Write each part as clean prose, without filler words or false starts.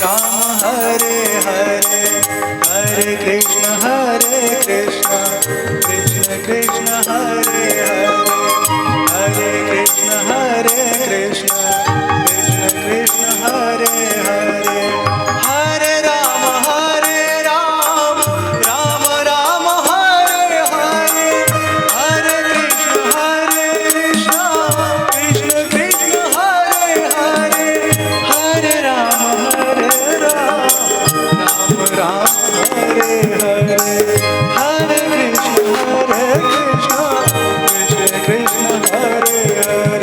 राम हरे हरे, हरे कृष्ण कृष्ण कृष्ण हरे हरे, हरे कृष्ण कृष्ण कृष्ण हरे हरे, हरे राम राम राम हरे हरे, हरे कृष्ण कृष्ण कृष्ण हरे हरे, हरे राम राम राम हरे हरे, हरे कृष्ण कृष्ण कृष्ण हरे हरे।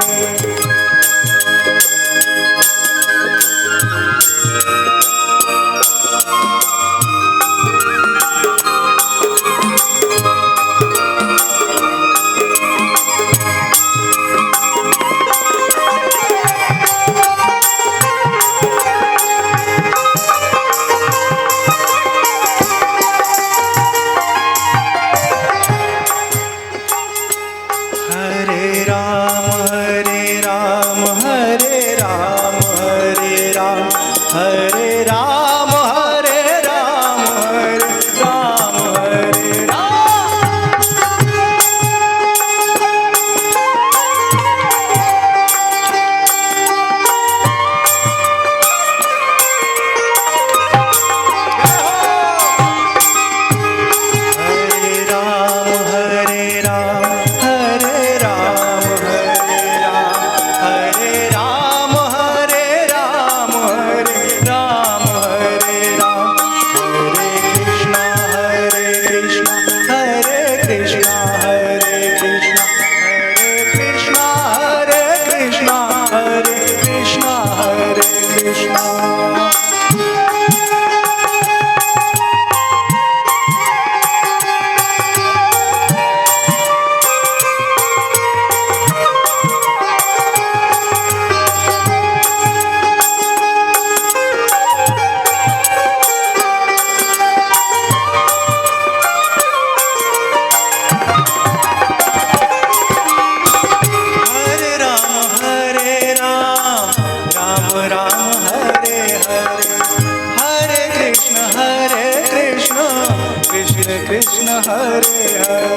कृष्ण हरे हरे।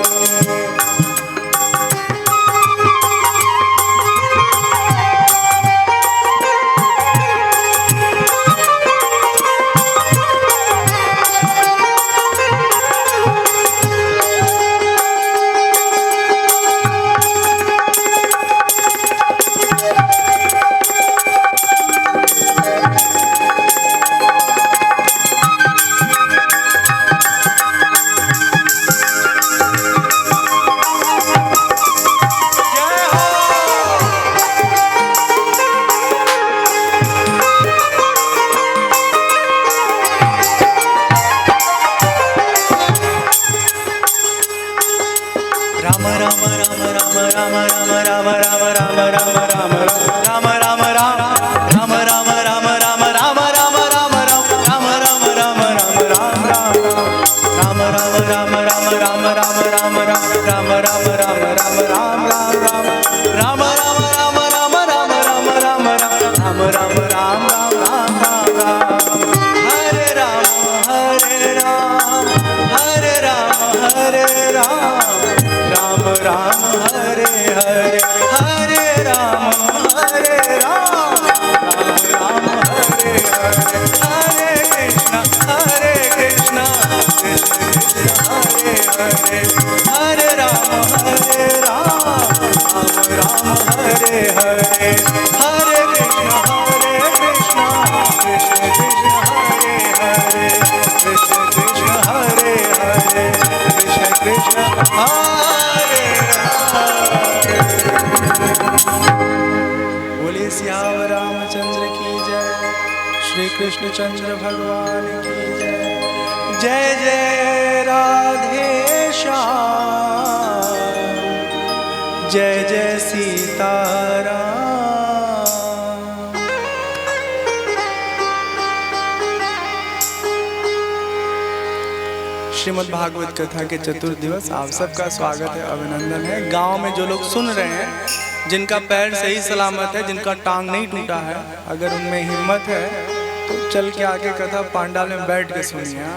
कृष्णचंद्र भगवान की जय। जय जय राधे श्याम, जय जय सीताराम। श्रीमद् भागवत कथा के चतुर्थ दिवस आप सबका स्वागत है, अभिनंदन है। गांव में जो लोग सुन रहे हैं, जिनका पैर सही सलामत है, जिनका टांग नहीं टूटा है, अगर उनमें हिम्मत है तो चल के आगे कथा पांडाल में बैठ के सुनिए।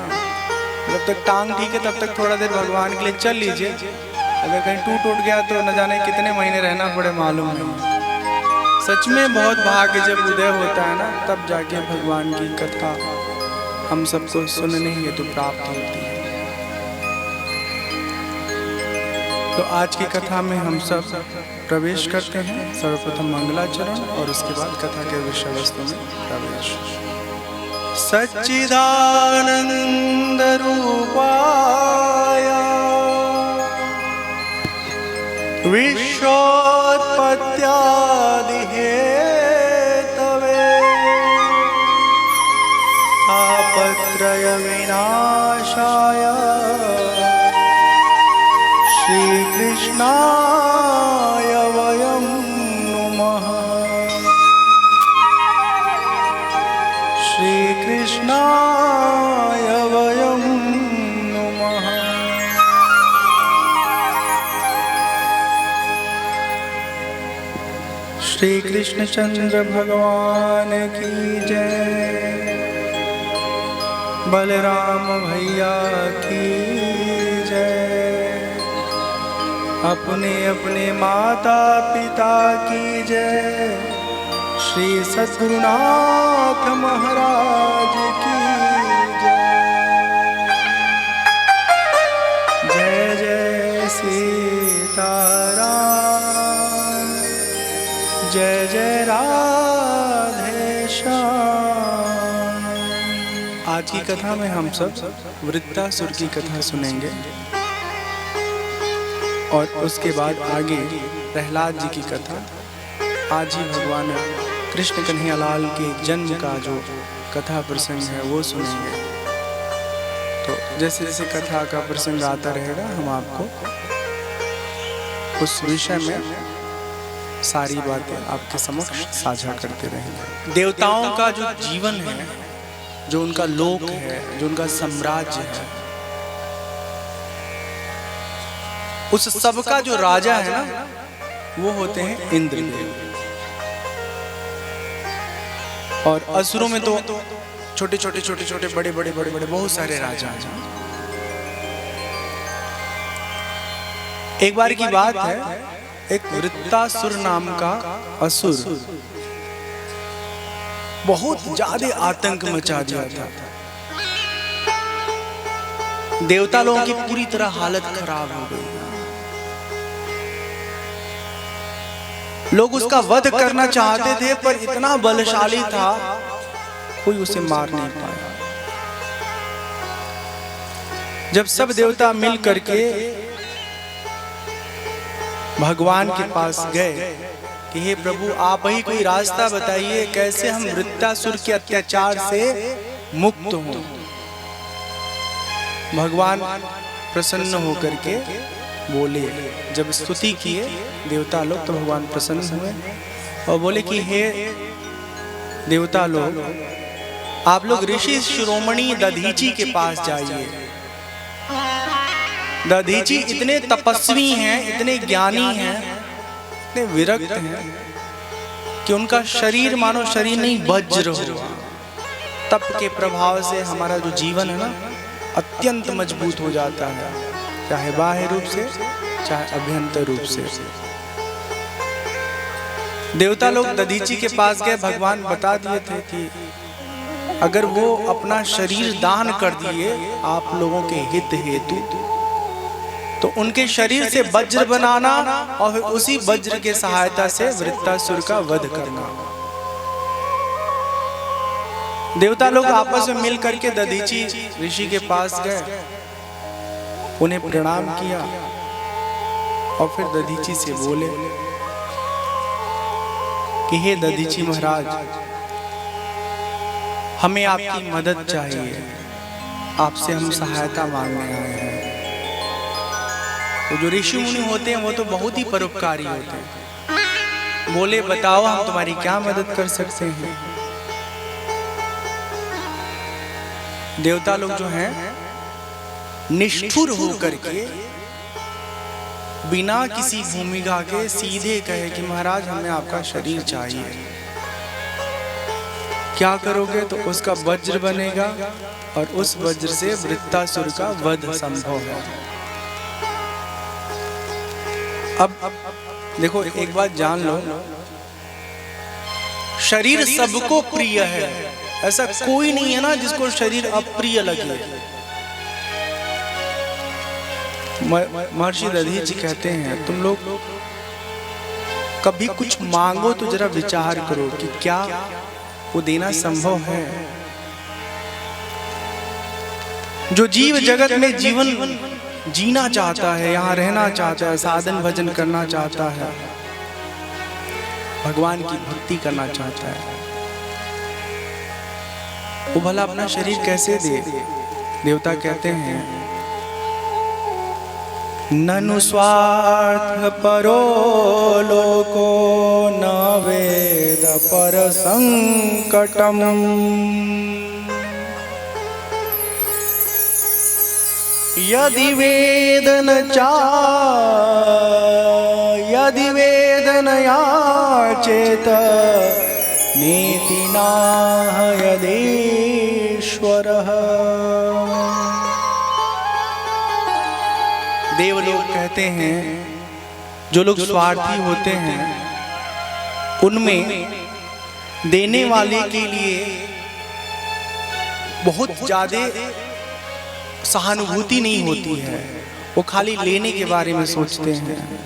जब तक टांग ठीक है तब तक थोड़ा देर भगवान के लिए चल लीजिए। अगर कहीं टूट गया तो न जाने कितने महीने रहना पड़े मालूम नहीं। सच में बहुत भाग्य जब उदय होता है ना, तब जाके भगवान की कथा हम सबको सुनने हेतु प्राप्त होती है। तो आज की कथा में हम सब प्रवेश करते हैं। सर्वप्रथम मंगलाचरण और उसके बाद कथा के विषय वस्तु में प्रवेश। सच्चिदानंद रूपाय विश्वोत्पत्त्यादि हेतवे तापत्रय विनाशाय श्री कृष्णाय वयं नुमः। श्री कृष्णाय वयं नुमः। श्री कृष्णचंद्र भगवान की जय। बलराम भैया की जय। अपने अपने माता पिता की जय। श्री सद्गुरुनाथ महाराज की जय। जय जय सीताराम। जय जय राधे श्याम। आज की कथा में हम सब वृत्तासुर की कथा सुनेंगे और उसके बाद आगे प्रहलाद जी की कथा। आज ही भगवान कृष्ण कन्हैयालाल के जन्म का जो कथा प्रसंग है वो सुनेंगे। तो जैसे जैसे कथा का प्रसंग आता रहेगा हम आपको उस विषय में सारी बातें आपके समक्ष साझा करते रहेंगे। देवताओं का जो जीवन है, जो उनका लोक है, जो उनका साम्राज्य है, उस सब का जो राजा है ना, वो होते हैं इंद्रदेव। और असुरों में तो छोटे छोटे बड़े बड़े बहुत सारे राजा हैं। एक बार की बात है, एक वृत्तासुर नाम का असुर बहुत ज्यादा आतंक मचा दिया था। देवता लोगों की पूरी तरह हालत खराब हो गई। लोग उसका वध करना चाहते थे पर इतना बलशाली था कोई उसे मार नहीं पाया। जब सब देवता मिल करके भगवान के पास गए कि हे प्रभु आप ही कोई रास्ता बताइए कैसे हम वृत्तासुर के अत्याचार से मुक्त हों। भगवान प्रसन्न होकर के बोले, जब स्तुति किए देवता लोग तो भगवान प्रसन्न हुए और बोले कि हे देवता लोग आप लोग ऋषि शिरोमणि दधीची के पास जाइए। दधीची इतने तपस्वी हैं, इतने ज्ञानी हैं, इतने विरक्त हैं कि उनका शरीर मानो शरीर नहीं वज्र हुआ। तप के प्रभाव से हमारा जो जीवन है ना अत्यंत मजबूत हो जाता है, चाहे बाह्य रूप से चाहे अभ्यंतर रूप से। देवता लोग दधीची के पास गए। भगवान बता दिए थे कि अगर वो अपना शरीर दान कर दिए आप लोगों के हित हेतु तो उनके शरीर से वज्र बनाना और फिर उसी वज्र के सहायता से वृत्तासुर का वध करना। देवता लोग आपस में मिल करके दधीची ऋषि के पास गए, उन्हें प्रणाम किया और फिर दधीची से बोले कि हे दधीची महाराज हमें आपकी मदद चाहिए, आपसे हम सहायता मांगने आए हैं। तो जो ऋषि मुनि होते हैं वो तो बहुत ही परोपकारी होते हैं। बोले बताओ हम तुम्हारी क्या मदद कर सकते हैं। देवता लोग जो हैं निष्ठुर होकर के बिना किसी भूमिका के सीधे कहे कि महाराज हमें आपका शरीर चाहिए। क्या करोगे तो उसका वज्र बनेगा और उस वज्र से वृत्तासुर का वध संभव है। अब देखो एक बात जान लो, शरीर सबको प्रिय है, ऐसा कोई नहीं है ना जिसको शरीर अप्रिय लगे। महर्षि दधीचि कहते हैं तुम लोग कभी कुछ मांगो तो जरा विचार करो कि क्या वो देना संभव है। जो जीव जगत में जीवन जीना चाहता है, यहाँ रहना चाहता है, साधन भजन करना चाहता है, भगवान की भक्ति करना चाहता है, वो भला अपना शरीर कैसे दे। देवता कहते हैं ननु स्वार्थ परो लोको न वेद पर संकटम। यदि वेदन याचेत नीति नाह यदेश्वरः। देवलोग कहते हैं जो लोग स्वार्थी होते हैं उनमें देने वाले के लिए बहुत ज्यादा सहानुभूति नहीं होती है, वो खाली लेने के बारे में सोचते हैं।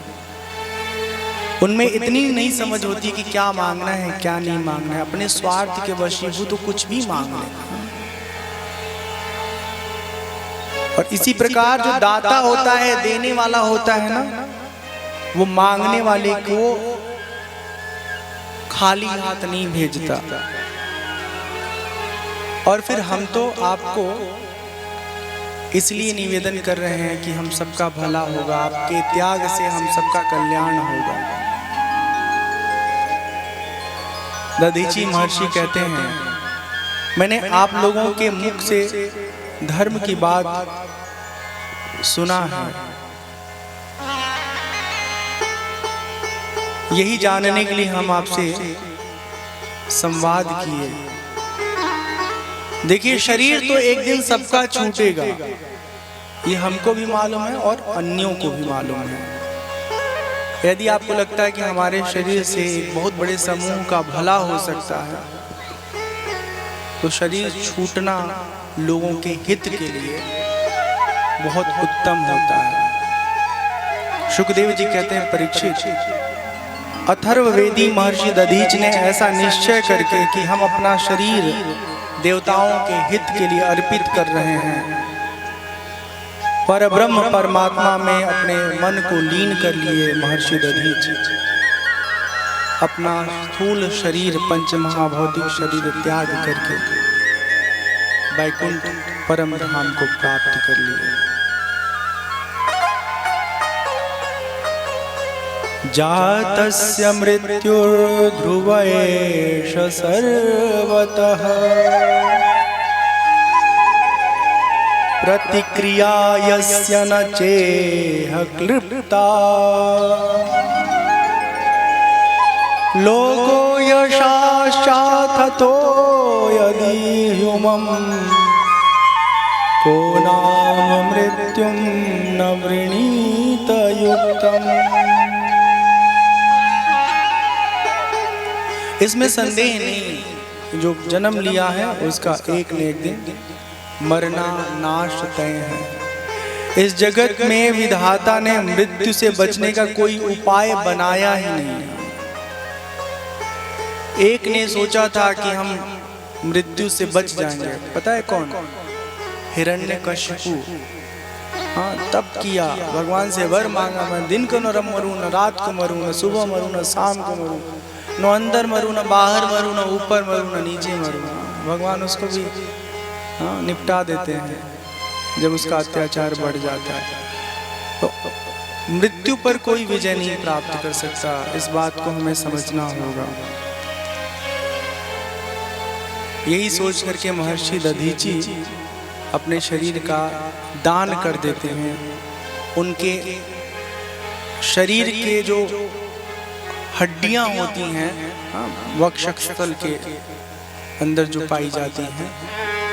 उनमें इतनी नहीं समझ होती कि क्या मांगना है क्या नहीं मांगना है, अपने स्वार्थ के वशीभूत तो कुछ भी मांग लेना। और इसी प्रकार जो दाता होता है, देने वाला होता है ना, वो मांगने वाले को खाली हाथ नहीं भेजता। और फिर हम तो आपको इसलिए निवेदन कर रहे हैं कि हम सबका भला होगा, आपके त्याग से हम सबका कल्याण होगा। दधीचि महर्षि कहते हैं मैंने आप लोगों के मुख से धर्म की बात सुना है, यही जानने के लिए हम आपसे संवाद किए। देखिए शरीर तो एक दिन सबका छूटेगा, ये हमको भी मालूम है और अन्यों को भी मालूम है। यदि आपको लगता है कि हमारे शरीर से एक बहुत बड़े समूह का भला हो सकता है तो शरीर छूटना लोगों के हित के लिए बहुत उत्तम होता है। शुकदेव जी कहते हैं परीक्षित, अथर्ववेदी महर्षि दधीचि ने ऐसा निश्चय करके कि हम अपना शरीर देवताओं के हित के लिए अर्पित कर रहे हैं, पर ब्रह्म परमात्मा में अपने मन को लीन कर लिए महर्षि दधीचि अपना स्थूल शरीर पंच महाभौतिक शरीर त्याग करके वैकुंठ परम धाम को प्राप्त कर लिए। जातस्य मृत्युर्ध्रुव एष सर्वतः प्रतिक्रिया यस्य न चेह क्लिप्ता लोको यशाश्चाथतो यदि ह्युमं को नाम मृत्युं न वृणीत युक्तम्। इसमें संदेह नहीं, जो जन्म लिया है उसका एक न एक दिन मरना नाश तय है। इस जगत में विधाता ने मृत्यु से बचने का कोई उपाय बनाया ही नहीं। एक ने सोचा था कि हम मृत्यु से बच जाएंगे, पता है कौन? हिरण्यकशिपु। हाँ, तब किया, भगवान से वर मांगा, मैं दिन को न मरूं, न रात को मरूं, न सुबह मरूं, न शाम को मरूं, न अंदर मरूं, न बाहर मरूं, न ऊपर मरूं, न नीचे मरूं। भगवान उसको भी निपटा देते हैं जब उसका अत्याचार बढ़ जाता है। तो मृत्यु पर कोई विजय नहीं प्राप्त कर सकता, इस बात को हमें समझना होगा। यही सोच करके महर्षि दधीचि अपने शरीर का दान कर देते हैं। उनके शरीर के जो हड्डियां होती हैं वक्षस्थल के, अंदर जो पाई जाती हैं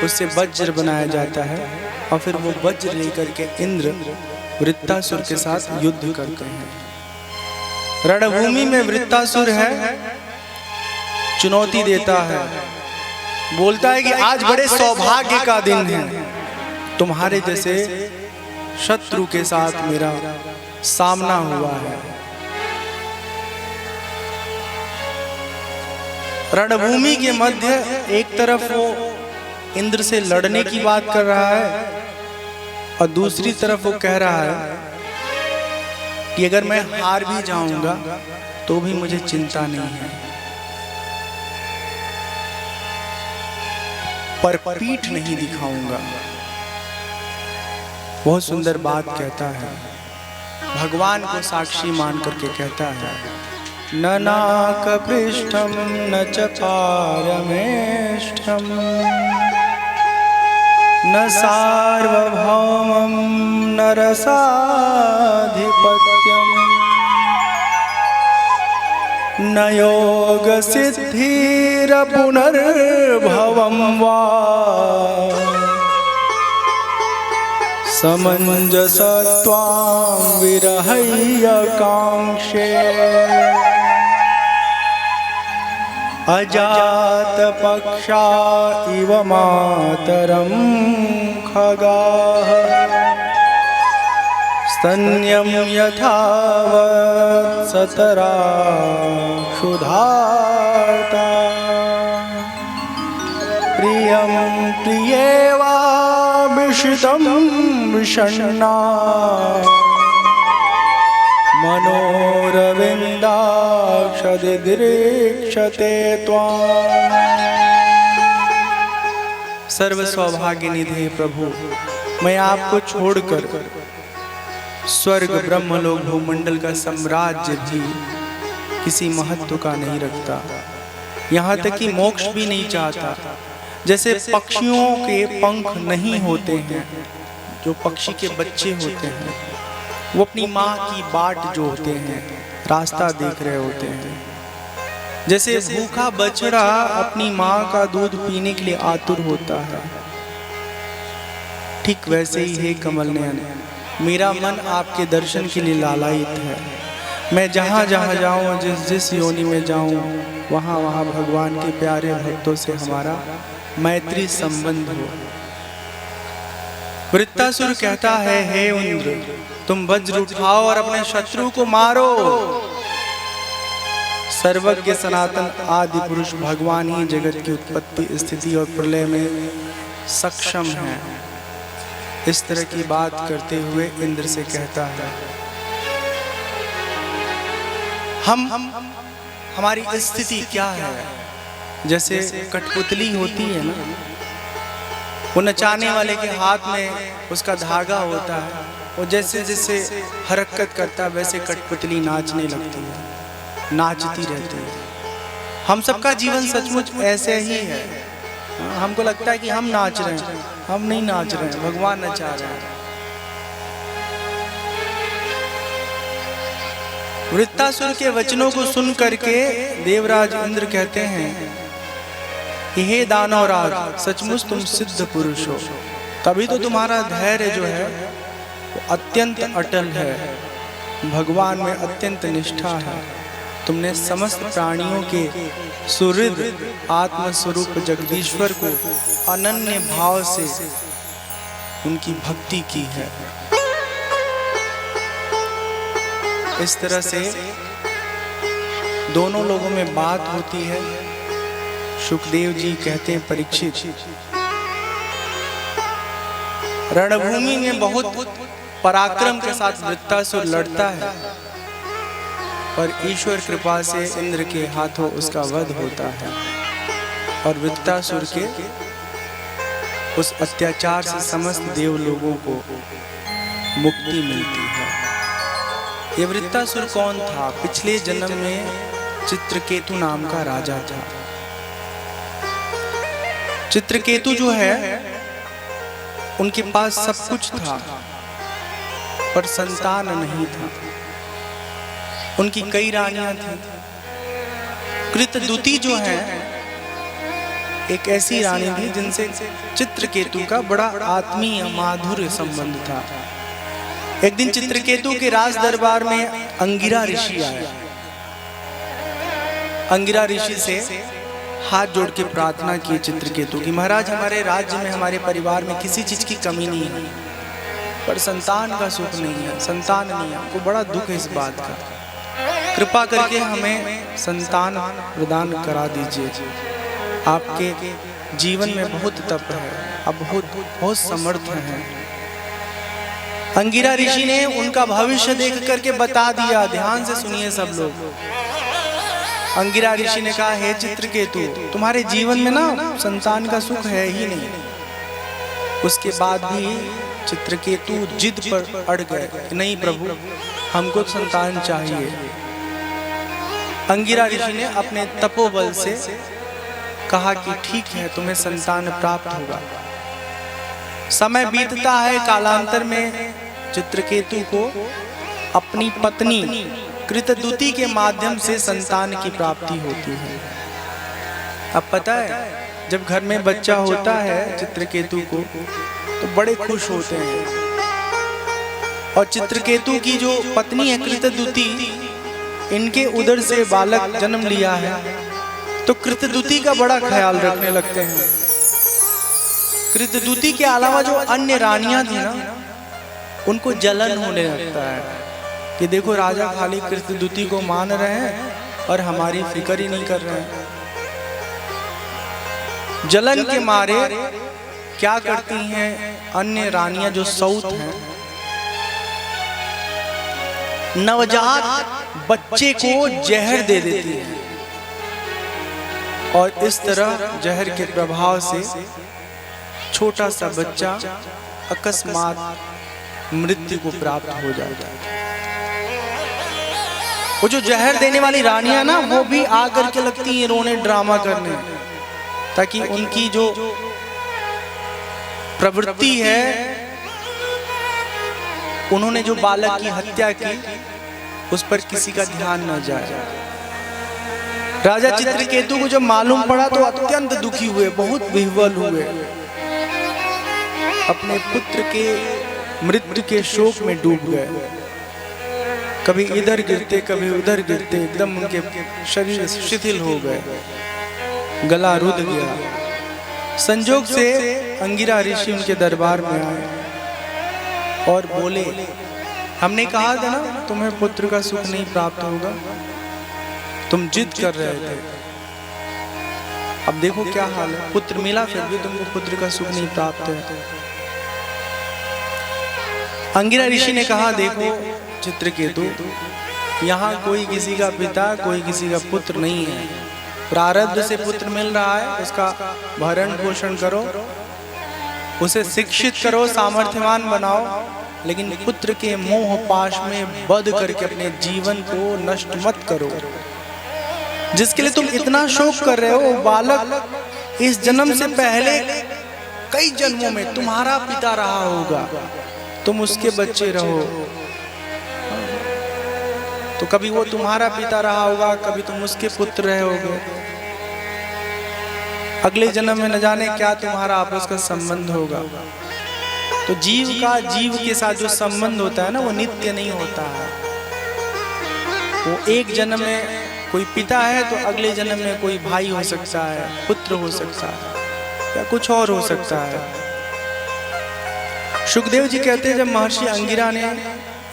उससे वज्र बनाया जाता है और फिर वो वज्र लेकर के इंद्र वृत्तासुर के साथ युद्ध करते हैं। रणभूमि में वृत्तासुर है, चुनौती देता है, बोलता है कि आज बड़े सौभाग्य का दिन है, तुम्हारे जैसे शत्रु के साथ मेरा सामना हुआ है। रणभूमि के मध्य एक तरफ वो इंद्र से लड़ने की बात कर रहा है और दूसरी तरफ वो कह रहा है कि अगर मैं हार भी जाऊंगा तो भी मुझे चिंता नहीं है, पर पीठ नहीं दिखाऊंगा। बहुत सुंदर बात कहता है, भगवान को साक्षी मान करके कहता है, न नाकपृष्ठं न च पारमेष्ठं न सार्वभौमं न रसाधिपत्यं न योग सिद्धिर पुनर्भवं वा समंजसत्वां विरहय्य कांक्षे अजात पक्षा इव मातरं खगाः स्तन्यं यथावत् सतरा क्षुधार्ता प्रियं प्रियेवाभिषितं विषण्णा मनोरविन्दाक्षदिदीक्षते त्वाम्। सर्व सौभाग्य निधि प्रभु, मैं आपको छोड़कर स्वर्ग ब्रह्मलोक भूमंडल का साम्राज्य भी किसी महत्व का नहीं रखता, यहाँ तक कि मोक्ष भी नहीं चाहता। जैसे पक्षियों के पंख नहीं होते हैं, जो पक्षी के बच्चे होते हैं वो अपनी माँ की बाट जोहते हैं, रास्ता देख रहे होते हैं। जैसे भूखा बछड़ा अपनी माँ का दूध पीने के लिए आतुर होता है, ठीक वैसे ही है कमल नयन, मेरा मन आपके दर्शन के लिए लालायित है। मैं जहाँ जहाँ जाऊँ, जिस जिस योनि में जाऊँ, वहाँ वहाँ भगवान के प्यारे भक्तों से हमारा मैत्री संबंध हो। वृत्तासुर कहता है, हे इंद्र, तुम वज्र उठाओ और अपने शत्रु को मारो। सर्वज्ञ सनातन आदि पुरुष भगवान ही जगत की उत्पत्ति, स्थिति और प्रलय में सक्षम है। इस तरह की बात करते हुए इंद्र से कहता है, हमारी स्थिति क्या है? जैसे कठपुतली होती है ना, वो नचाने वाले के हाथ में उसका धागा होता है, वो जैसे जैसे हरकत करता है वैसे कठपुतली नाचने लगती है, नाचती रहती है। हम सबका जीवन सचमुच ऐसे ही है। हमको लगता है कि हम नाच रहे हैं, हम नहीं नाच रहे हैं, भगवान नचा रहे हैं। वृत्तासुर के वचनों को सुन करके देवराज इंद्र कहते हैं कि हे दानवराज, सचमुच तुम सिद्ध पुरुष हो, तभी तो तुम्हारा धैर्य जो है वो अत्यंत अटल है, भगवान में अत्यंत निष्ठा है। तुमने समस्त प्राणियों के सुहृद आत्मस्वरूप जगदीश्वर को अनन्य भाव से उनकी भक्ति की है। इस तरह से दोनों लोगों में बात होती है। सुखदेव जी कहते हैं, परीक्षित, रणभूमि में बहुत पराक्रम के साथ वृत्तासुर लड़ता है, पर ईश्वर कृपा से इंद्र के हाथों उसका वध होता है और वृत्तासुर के उस अत्याचार से समस्त देव लोगों को मुक्ति मिलती है। ये वृत्तासुर कौन था? पिछले जन्म में चित्रकेतु नाम का राजा था। चित्रकेतु जो है उनके पास सब कुछ था, पर संतान नहीं था। उनकी कई रानियां थीं। कृतदुति जो है एक ऐसी रानी थी जिनसे चित्रकेतु का बड़ा आत्मीय माधुर्य संबंध था। एक दिन चित्रकेतु के राज दरबार में अंगिरा ऋषि आया। अंगिरा ऋषि से हाथ जोड़ के प्रार्थना की चित्रकेतु की, महाराज हमारे राज्य में, हमारे परिवार में किसी चीज की कमी नहीं है, पर संतान का सुख नहीं है, संतान नहीं है, हमको बड़ा दुख है इस बात का। कृपा करके हमें संतान प्रदान करा दीजिए। आपके जीवन में बहुत तप है, आप बहुत समर्थ हैं। अंगिरा ऋषि ने उनका भविष्य देख करके बता दिया। ध्यान से सुनिए सब लोग। अंगिरा ऋषि ने कहा, हे चित्रकेतु, तुम्हारे जीवन में ना संतान का सुख है ही नहीं। उसके बाद भी चित्रकेतु जिद पर अड़ गए, नहीं प्रभु हमको संतान चाहिए। अंगिरा ऋषि ने अपने तपोबल से कहा कि ठीक है, तुम्हें संतान प्राप्त होगा। समय बीतता है, कालांतर में चित्रकेतु को अपनी पत्नी कृतदूति के माध्यम से संतान की प्राप्ति होती है। अब पता है, जब घर में बच्चा होता है चित्रकेतु को तो बड़े खुश होते हैं। और चित्रकेतु की जो पत्नी है कृतदूति, इनके उदर से बालक जन्म लिया है तो कृतदूति का बड़ा ख्याल रखने लगते हैं। कृतदूति के अलावा जो अन्य रानियां थी ना, उनको जलन होने लगता है कि देखो राजा खाली कृतदूति को मान रहे हैं और हमारी फिक्र ही नहीं कर रहे हैं। जलन के मारे क्या करती हैं अन्य रानियां जो सौत हैं, नवजात बच्चे को जहर दे देती है और इस तरह जहर के प्रभाव से छोटा सा बच्चा अकस्मात मृत्यु को प्राप्त हो जाता है। वो जो जहर देने वाली रानियां ना, वो भी आकर के लगती हैं रोने, ड्रामा करने, ताकि उनकी जो प्रवृत्ति है, उन्होंने जो बालक की हत्या की, उस पर किसी का ध्यान न जाए। राजा चित्रकेतु को जब मालूम पड़ा तो अत्यंत दुखी हुए, बहुत विह्वल हुए, अपने पुत्र के मृत्यु के शोक में डूब गए। कभी इधर गिरते कभी उधर गिरते, एकदम उनके शरीर शिथिल हो गए, गला रुध गया। संजोग से अंगिरा ऋषि उनके दरबार में आए और बोले, हमने कहा था ना तुम्हें पुत्र का सुख नहीं प्राप्त होगा, तुम जिद कर रहे थे, अब देखो क्या हाल है, पुत्र मिला फिर भी तुमको पुत्र का सुख नहीं प्राप्त है। अंगिरा ऋषि ने कहा, देखो चित्रकेतु, यहाँ कोई किसी का पिता, कोई किसी का पुत्र नहीं है। प्रारब्ध से पुत्र मिल रहा है, उसका भरण पोषण करो, उसे शिक्षित करो, सामर्थ्यवान बनाओ, लेकिन पुत्र के मोह पाश में बंध करके अपने जीवन को नष्ट मत करो। जिसके लिए तुम इतना शोक कर रहे हो, बालक इस जन्म से पहले कई जन्मों में तुम्हारा पिता रहा होगा, तुम उसके बच्चे रहो, तो कभी वो तुम्हारा पिता रहा होगा, कभी तुम उसके पुत्र रहे होगे। अगले जन्म में न जाने क्या तुम्हारा आपस का संबंध होगा। तो जीव का जीव के साथ जो संबंध होता है ना, वो नित्य नहीं होता है। वो एक जन्म में कोई पिता है तो अगले जन्म में कोई भाई हो सकता है, पुत्र हो सकता है, या कुछ और हो सकता है। सुखदेव जी कहते हैं, जब महर्षि अंगिरा ने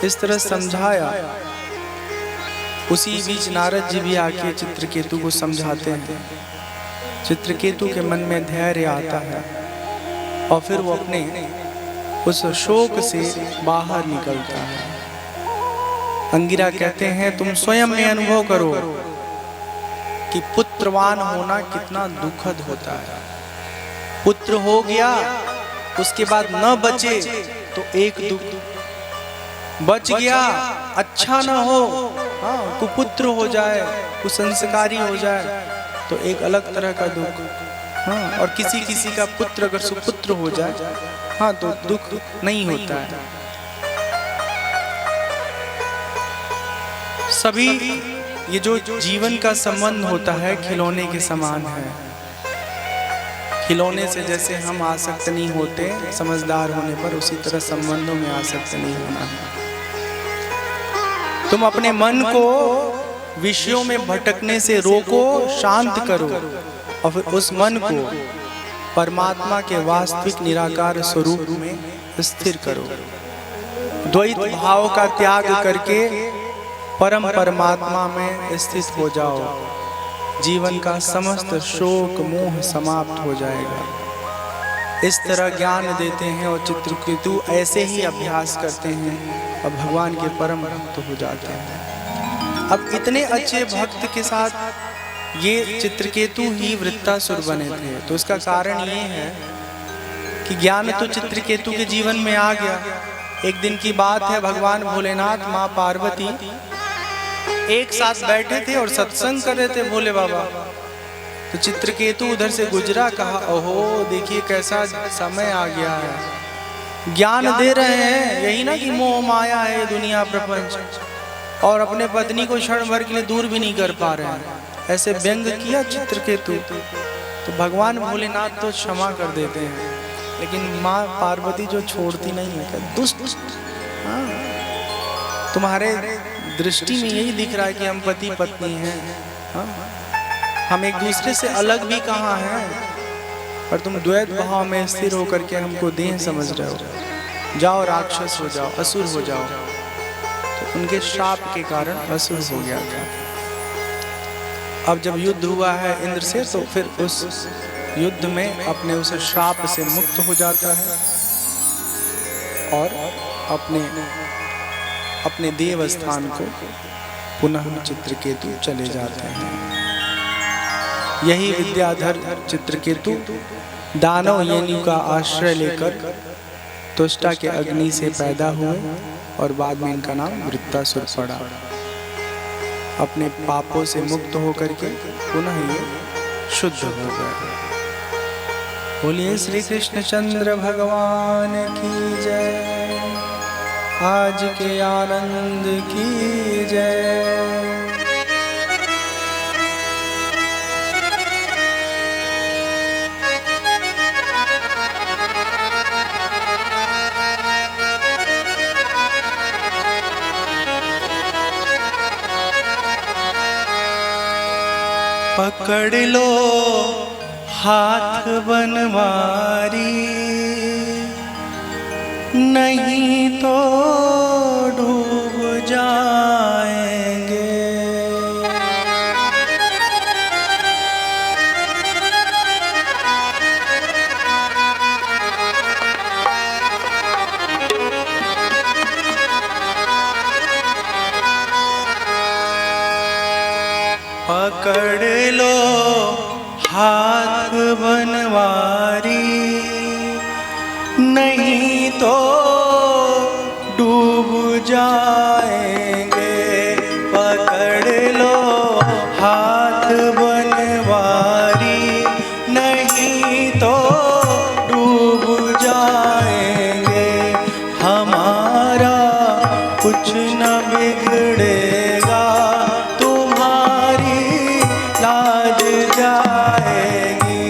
इस तरह समझाया, उसी बीच नारद जी भी आके चित्रकेतु को समझाते हैं। चित्रकेतु के मन में धैर्य आता है और फिर वो अपने उस शोक से बाहर निकलता है। अंगिरा कहते हैं, तुम स्वयं में अनुभव करो कि पुत्रवान होना कितना दुखद होता है। पुत्र हो गया, उसके बाद न बचे तो एक दुख, बच गया अच्छा न हो, हाँ कुपुत्र हो जाए, कुसंस्कारी हो जाए तो एक अलग तरह का दुख, हाँ, और किसी किसी का पुत्र अगर सुपुत्र हो जाए, हाँ तो दुख नहीं होता है। सभी ये जो जीवन का संबंध होता है खिलौने के समान है। खिलौने से जैसे हम आसक्त नहीं होते समझदार होने पर, उसी तरह संबंधों में आसक्त नहीं होना है। तुम अपने मन को विषयों में भटकने से रोको, शांत करो और फिर उस मन को परमात्मा के वास्तविक निराकार स्वरूप में स्थिर करो। द्वैत भाव का त्याग करके परम परमात्मा में स्थित हो जाओ। जीवन का समस्त शोक मोह समाप्त हो जाएगा। इस तरह ज्ञान देते हैं और चित्रकेतु ऐसे ही अभ्यास करते हैं और भगवान के परम भक्त हो जाते हैं। अब इतने अच्छे भक्त के साथ ये चित्रकेतु ही वृत्तासुर बने थे, तो इसका कारण ये है कि ज्ञान तो चित्रकेतु के जीवन में आ गया। एक दिन की बात है, भगवान भोलेनाथ माँ पार्वती एक साथ बैठे थे और सत्संग कर रहे थे भोले बाबा। तो चित्रकेतु उधर से गुजरा, कहा ओहो देखिए कैसा समय आ गया है। ज्ञान दे रहे हैं, यही ना कि मोह माया है दुनिया प्रपंच, और अपने पत्नी को क्षण भर के लिए दूर भी नहीं कर पा रहे हैं। ऐसे व्यंग किया चित्रकेतु। तो भगवान भोलेनाथ तो क्षमा कर देते हैं, लेकिन माँ पार्वती जो छोड़ती नहीं है, क्या दुष्ट। हाँ, तुम्हारे दृष्टि में यही दिख रहा है कि हम पति पत्नी हैं। हाँ, हम एक दूसरे से अलग भी कहाँ हैं, पर तुम द्वैत भाव में स्थिर होकर के हमको देह समझ रहे हो। जाओ राक्षस हो जाओ, असुर हो जाओ। तो उनके श्राप के कारण असुर हो गया था। अब जब युद्ध हुआ है इंद्र से, तो फिर उस युद्ध में अपने उस श्राप से मुक्त हो जाता है और अपने देव स्थान को पुनः चित्रकेतु चले जाते हैं। यही विद्याधर चित्रकेतु दानव योनि का आश्रय लेकर तुष्टा के अग्नि से पैदा हुए और बाद में इनका नाम वृत्तासुर पड़ा। अपने पापों से मुक्त होकर के पुनः ये शुद्ध हो गए। बोलिए श्री कृष्ण चंद्र भगवान की जय। आज के आनंद की जय। पकड़ लो हाथ बनवारी, नहीं तो डूब जाएंगे। पकड़ लो हाथ बनवारी, नहीं तो डूब जाएंगे। पकड़ लो हाथ बनवारी, नहीं तो डूब जाएंगे। हमारा कुछ न बिगड़ेगा, तुम्हारी लाज जाएगी।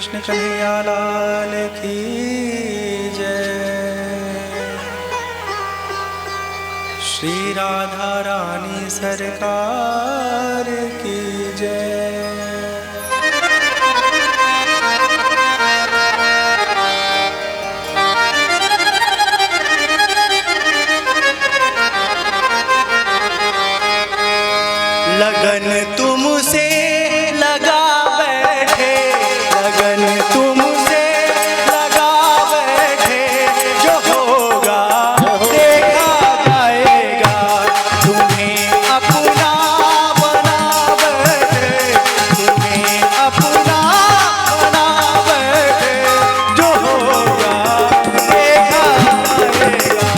कृष्ण कन्हैया लाल की जय। श्री राधा रानी सरकार की जय। लगन तुमसे लगा बैठे, लगन तुमसे लगा बैठे, जो होगा देखा जाएगा। तुम्हें अपना बना बैठे, तुम्हें अपना बना बैठे, जो होगा देखा जाएगा।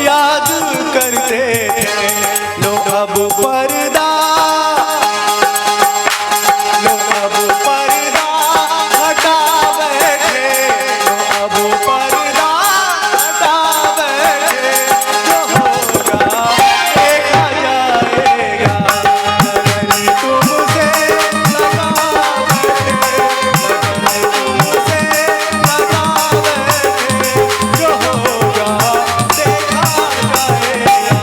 याद करते थे लोग अब पर्दा, लोग अब पर्दा हटा बैठे, लोग अब पर्दा हटा बैठे, जो होगा देखा जाएगा। लगन तुमसे लगा बैठे, लगन तुमसे लगा बैठे, जो होगा देखा जाएगा।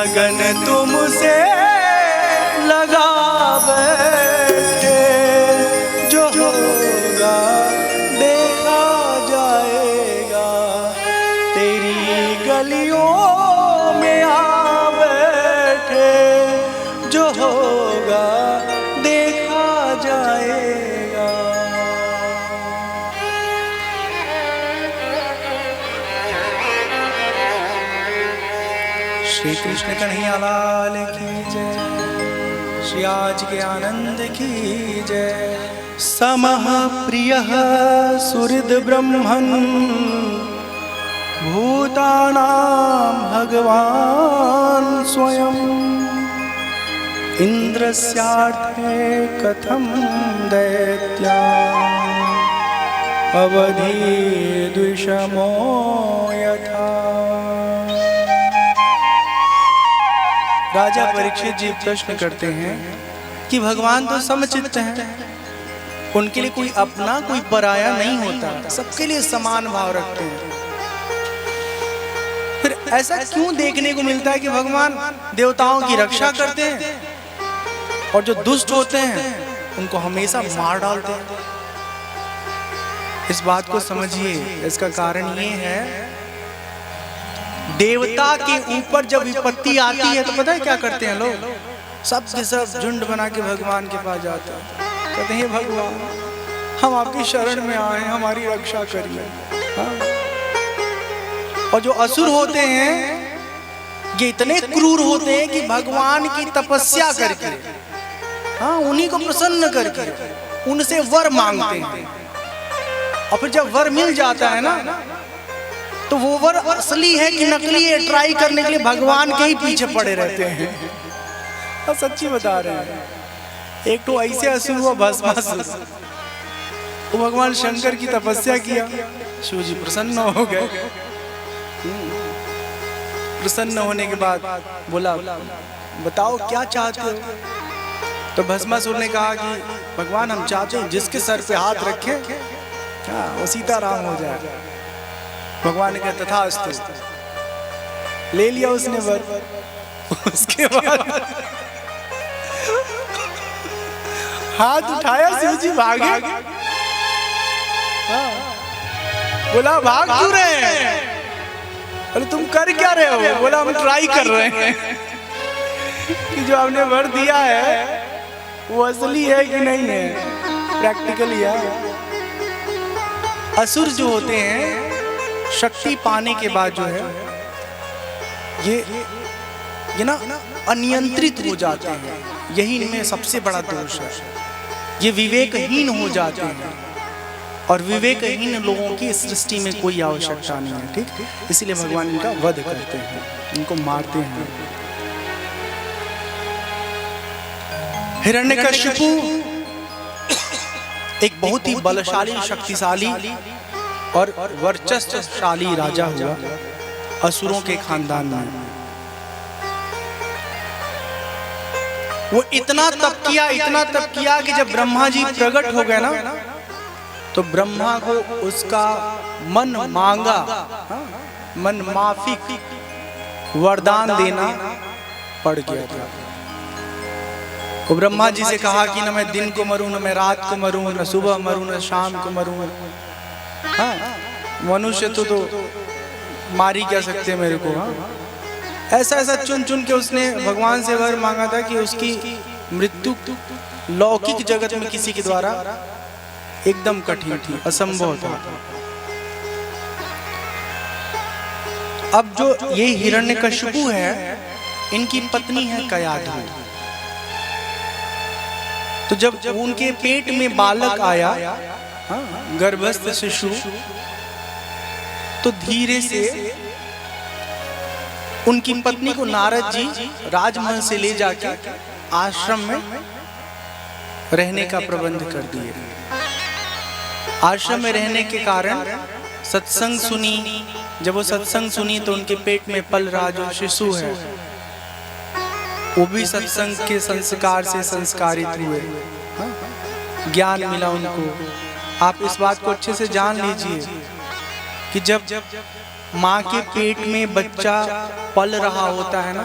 लगन तुमसे लगा बैठे, जो होगा देखा जाएगा, तेरी गलियों में आ बैठे, जो होगा देखा जाएगा। श्री कृष्ण कन्हैया लाल की जय, श्री आज के आनंद की जय। समः प्रियः सुहृद ब्रह्मन्, भूतानां भगवान् स्वयं, इंद्रस्यार्थे कथं दैत्या, अवधीर्द्विषमो यथा। राजा परीक्षित जी प्रश्न करते हैं कि भगवान तो समचित्त हैं, उनके लिए कोई अपना कोई पराया नहीं होता, सबके लिए समान भाव रखते हैं। फिर ऐसा क्यों देखने को मिलता है कि भगवान देवताओं की रक्षा करते हैं और जो दुष्ट होते हैं उनको हमेशा मार डालते हैं? इस बात को समझिए। इसका कारण ये है, देवता के ऊपर जब विपत्ति आती है तो पता है क्या करते हैं लोग? सब के सब झुंड बना के भगवान के पास जाते हैं, कहते हैं भगवान हम आपकी शरण में आए, हमारी रक्षा करिए। हाँ? और जो असुर होते हैं ये इतने क्रूर होते हैं कि भगवान की तपस्या करके, हाँ, उन्हीं को प्रसन्न करके उनसे वर मांगते हैं, और फिर जब वर मिल जाता है ना तो वो वर असली है कि नकली है, ट्राई करने के लिए भगवान के ही पीछे पड़े रहते हैं। और सच्ची बता रहे हैं, एक तो ऐसे असुर हुआ भस्मासुर, वो भगवान शंकर की तपस्या किया, शिव जी प्रसन्न हो गए। प्रसन्न होने के बाद बोला बताओ क्या चाहते हो? तो भस्मासुर ने कहा कि भगवान हम चाहते हैं जिसके सर पे हाथ रखे, हाँ, वो सीताराम हो जाए। भगवान ने कहा तथास्तु, ले लिया उसने वर। उसके बाद हाथ उठाया, शिव जी भागे। हाँ। बोला भाग क्यों रहे हैं? बोले तुम कर क्या रहे हो? बोला हम ट्राई कर रहे हैं कि जो हमने वर दिया है वो असली है कि नहीं है, प्रैक्टिकली है। असुर जो होते हैं शक्ति पाने के बाद जो है ये ना अनियंत्रित हो जाते हैं, यही इनमें सबसे बड़ा दोष है। ये विवेकहीन हो जाते हैं, और विवेकहीन लोगों की सृष्टि में कोई आवश्यकता नहीं है, ठीक? इसीलिए भगवान इनका वध करते हैं, इनको मारते हैं। हिरण्यकशिपु एक बहुत ही बलशाली, शक्तिशाली और वर्चस्वशाली राजा हुआ असुरों के खानदान में। वो इतना तप किया कि जब ब्रह्मा जी प्रकट हो गए ना, तो ब्रह्मा को उसका मन मांगा, मन माफिक वरदान देना पड़ गया था। वो ब्रह्मा जी से कहा कि न मैं दिन को मरूं, न मैं रात को मरूं, न सुबह मरूं, न शाम को मरूं। हाँ, मनुष्य तो मार ही क्या सकते मेरे को। हाँ, ऐसा चुन चुन के उसने भगवान से वर मांगा था कि उसकी मृत्यु लौकिक जगत में किसी के द्वारा एकदम कठिन थी, असंभव था। अब जो ये हिरण्यकशिपु है, इनकी पत्नी है कयाधु। तो जब उनके पेट में बालक आया, गर्भस्थ शिशु, तो धीरे से उनकी पत्नी को नारद जी राजमहल से ले जाके आश्रम में रहने का प्रबंध कर दिए। आश्रम में रहने के कारण सत्संग सुनी। जब वो सत्संग सुनी तो उनके पेट में पल रहा जो शिशु है वो भी सत्संग के संस्कार से संस्कारित हुए, ज्ञान मिला उनको। आप इस बात को अच्छे से जान लीजिए कि जब माँ के पेट में बच्चा पल रहा होता है ना,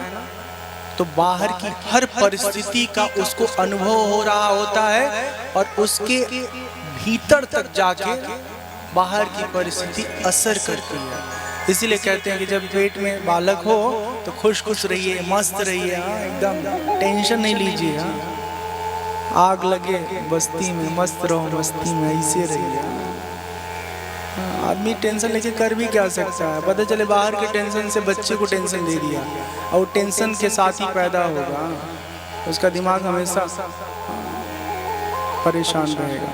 तो बाहर की हर परिस्थिति का उसको अनुभव हो रहा होता है और उसके भीतर तक जाके बाहर की परिस्थिति असर करती है। इसीलिए कहते हैं कि जब पेट में बालक हो तो खुश खुश रहिए, मस्त रहिए, एकदम टेंशन नहीं लीजिए। आग लगे बस्ती में, मस्त रहो मस्ती में, ऐसे रहिए। आदमी टेंशन लेके कर भी क्या सकता है? पता चले बाहर के टेंशन से बच्चे को टेंशन दे दिया और टेंशन के साथ ही पैदा होगा, उसका दिमाग हमेशा परेशान रहेगा।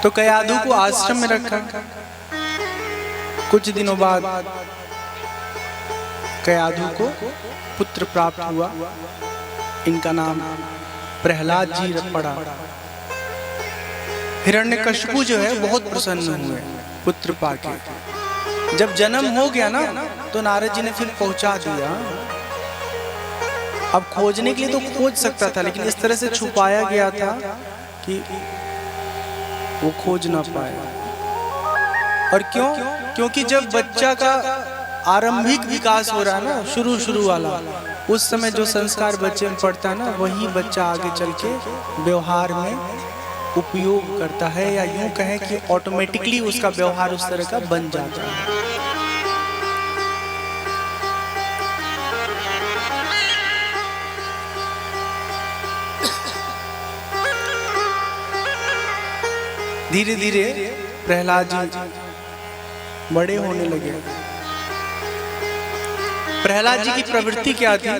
तो कयाधु को आश्रम में रखा। कुछ दिनों बाद कयाधु को पुत्र प्राप्त हुआ। इनका नाम प्रहलाद जी पड़ा। हिरण्यकशिपु जो है बहुत प्रसन्न हुए पुत्र पाके। जब जन्म हो गया ना तो नारद जी ने फिर पहुंचा दिया। अब खोजने के लिए तो खोज सकता था, लेकिन इस तरह से छुपाया गया था कि वो खोज ना पाए। और क्यों? क्योंकि जब बच्चा का आरंभिक विकास हो रहा है ना, शुरू वाला, उस समय जो संस्कार बच्चे में पड़ता है ना, वही बच्चा आगे चल के व्यवहार में उपयोग करता है, या यूं कहें कि ऑटोमेटिकली उसका व्यवहार उस तरह का बन जाता है। धीरे धीरे प्रहलाद जी बड़े होने लगे। प्रहलाद जी की प्रवृत्ति क्या थी?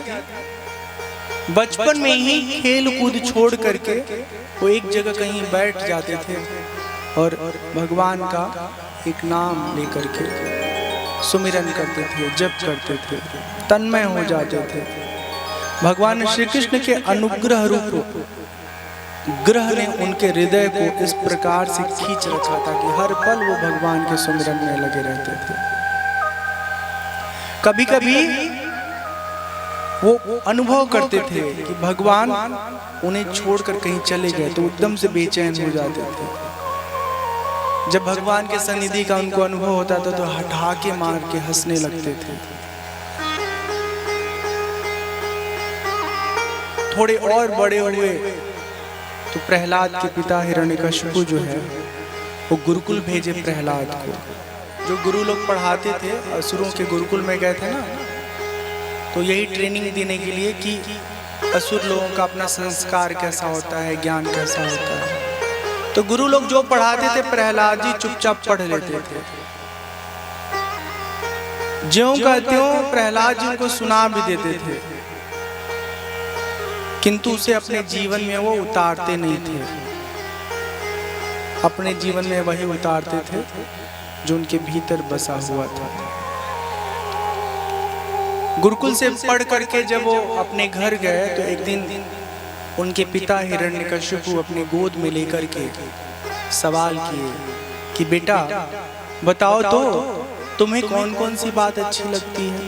बचपन में ही खेल कूद छोड़ करके वो एक जगह कहीं बैठ जाते थे और भगवान का एक नाम लेकर के सुमिरन करते थे, जप करते थे, तन्मय हो जाते थे। भगवान श्री कृष्ण के अनुग्रह रूप ग्रह ने उनके हृदय को इस प्रकार से खींच रखा था कि हर पल वो भगवान के सुमिरन में लगे रहते थे। कभी कभी वो अनुभव करते थे कि भगवान उन्हें छोड़कर कहीं चले गए तो एकदम से बेचैन हो जाते थे। जब भगवान के सन्निधि का उनको अनुभव होता था तो हठाके मार के हंसने लगते थे। थोड़े और बड़े हुए तो प्रहलाद के पिता हिरण्यकशिपु जो है वो गुरुकुल भेजे प्रहलाद को। जो गुरु लोग पढ़ाते थे, असुरों के गुरुकुल में गए थे ना, तो यही ट्रेनिंग देने के लिए कि असुर लोगों का अपना संस्कार कैसा होता है, ज्ञान कैसा होता है। तो गुरु लोग जो पढ़ाते थे प्रहलाद जी चुपचाप पढ़ लेते थे। ज्यों का त्यों प्रहलाद जी उनको सुना भी देते थे, किंतु उसे अपने जीवन में वो उतारते नहीं थे। अपने जीवन में वही उतारते थे जो उनके भीतर बसा हुआ था। गुरुकुल से पढ़ करके जब वो अपने घर गए तो एक दिन उनके पिता हिरण्यकशिपु अपने गोद में लेकर के सवाल किए कि बेटा बताओ तो तुम्हें कौन कौन सी बात अच्छी लगती है।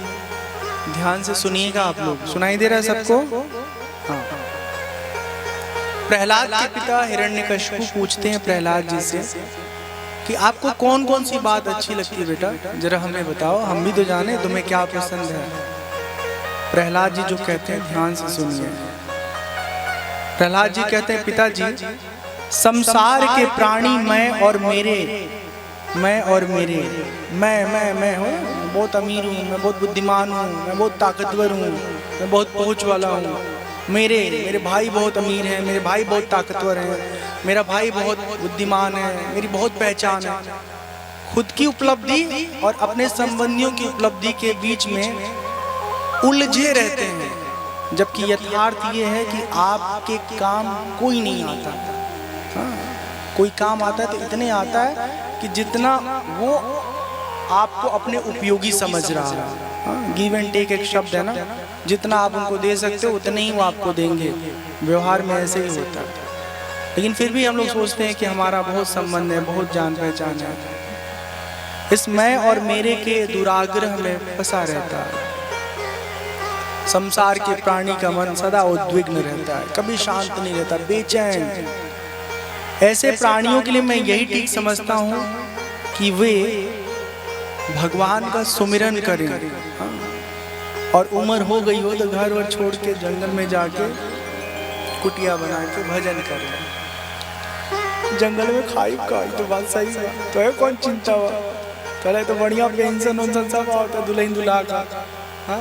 ध्यान से सुनिएगा आप लोग, सुनाई दे रहा है सबको? हाँ। प्रहलाद के पिता हिरण्यकशिपु पूछते हैं प्रहलाद जी से कि आपको कौन कौन सी बात अच्छी लगती है बेटा, जरा हमें बताओ, हम भी तो जाने तुम्हें क्या पसंद है। प्रहलाद जी जो कहते हैं ध्यान से सुनिए। प्रहलाद जी कहते हैं पिताजी, संसार के प्राणी मैं और मेरे, मैं और मेरे, मैं हूँ, बहुत अमीर हूँ, मैं बहुत बुद्धिमान हूँ, मैं बहुत ताकतवर हूँ, मैं बहुत पहुँच वाला हूँ। मेरे भाई बहुत अमीर हैं, मेरे भाई बहुत ताकतवर हैं, मेरा भाई बहुत बुद्धिमान है, मेरी बहुत पहचान है। खुद की उपलब्धि और अपने संबंधियों की उपलब्धि के बीच में उलझे रहते हैं, जबकि यथार्थ ये है कि आपके काम कोई नहीं आता। हाँ, कोई काम आता है तो इतने आता है कि जितना वो आपको अपने उपयोगी समझ रहा है। गिव एंड टेक एक शब्द है ना, जितना आप उनको दे सकते हो उतने ही वो आपको देंगे। व्यवहार में ऐसे ही होता है। लेकिन फिर भी हम लोग सोचते हैं कि हमारा बहुत संबंध है, बहुत जान पहचान है। इस मैं और मेरे के दुराग्रह में फंसा रहता है। संसार के प्राणी का मन सदा उद्विग्न रहता है, कभी शांत नहीं रहता, बेचैन। ऐसे प्राणियों के लिए मैं यही ठीक समझता हूँ कि वे भगवान का सुमिरन करें और उम्र हो गई हो तो घर वर छोड़ के जंगल में जाके कुटिया बना के भजन कर रहे हैं। जंगल में खाई खाई तो बात सही है, तो है कौन चिंता हुआ, चले तो बढ़िया पेंशन वेंशन सब होता है दुल्हन दुल्हा का। हाँ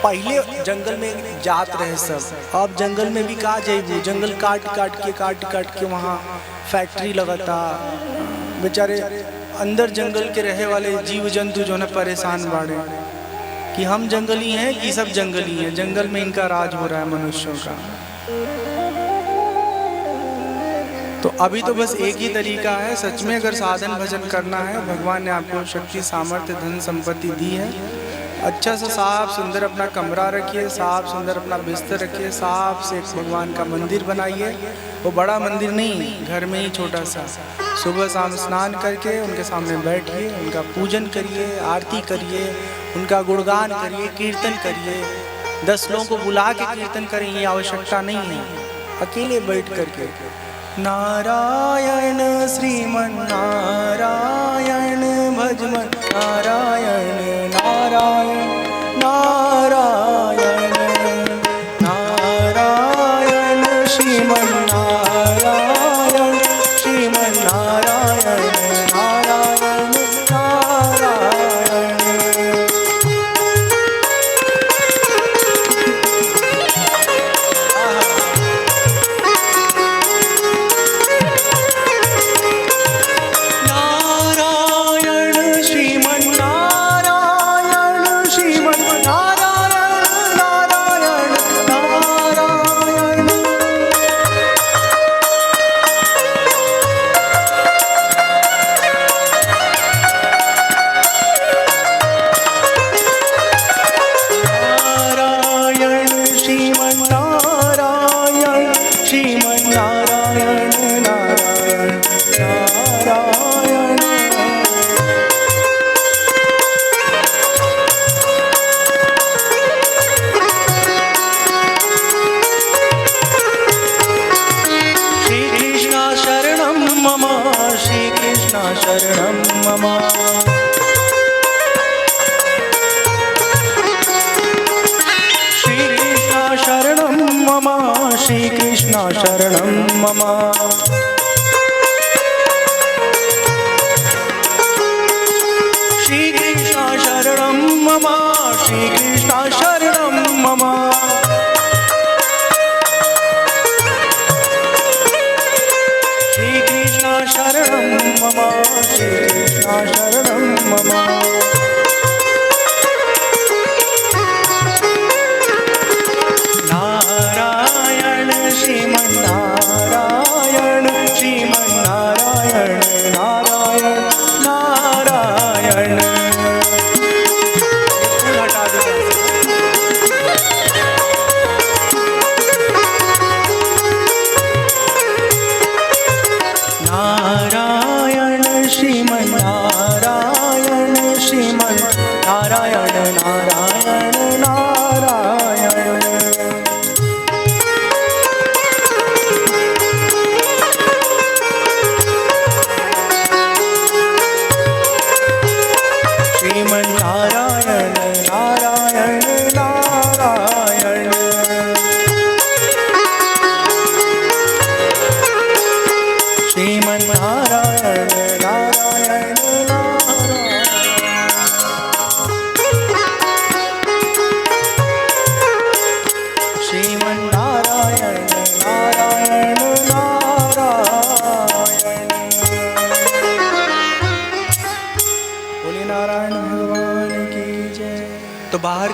पहले जंगल में जात रहे सब, अब जंगल में भी कहा जाए, जंगल काट काट के वहाँ फैक्ट्री लगाता, बेचारे अंदर जंगल के रहे वाले जीव जंतु जो है परेशान बाड़े कि हम जंगली हैं कि सब जंगली हैं, जंगल में इनका राज हो रहा है मनुष्यों का। तो अभी तो बस एक ही तरीका है, सच में अगर साधन भजन करना है, भगवान ने आपको शक्ति सामर्थ्य धन संपत्ति दी है, अच्छा सा साफ सुंदर अपना कमरा रखिए, साफ सुंदर अपना बिस्तर रखिए, साफ से एक भगवान का मंदिर बनाइए। वो बड़ा मंदिर नहीं, घर में ही छोटा सा, सुबह शाम स्नान करके उनके सामने बैठिए, उनका पूजन करिए, आरती करिए, उनका गुणगान करिए, कीर्तन करिए। 10 लोगों को बुला के कीर्तन करें ये आवश्यकता नहीं है, अकेले बैठ करके नारायण श्रीमन नारायण भजमन नारायण नारायण नारायण नारायण श्रीमन नारायण श्रीमन नारायण नारायण नारायण। श्री कृष्ण शरणं मम श्री कृष्ण शरणं मम श्री कृष्ण शरणं मम श्री कृष्ण शरणं मम श्री कृष्ण शरणं मम।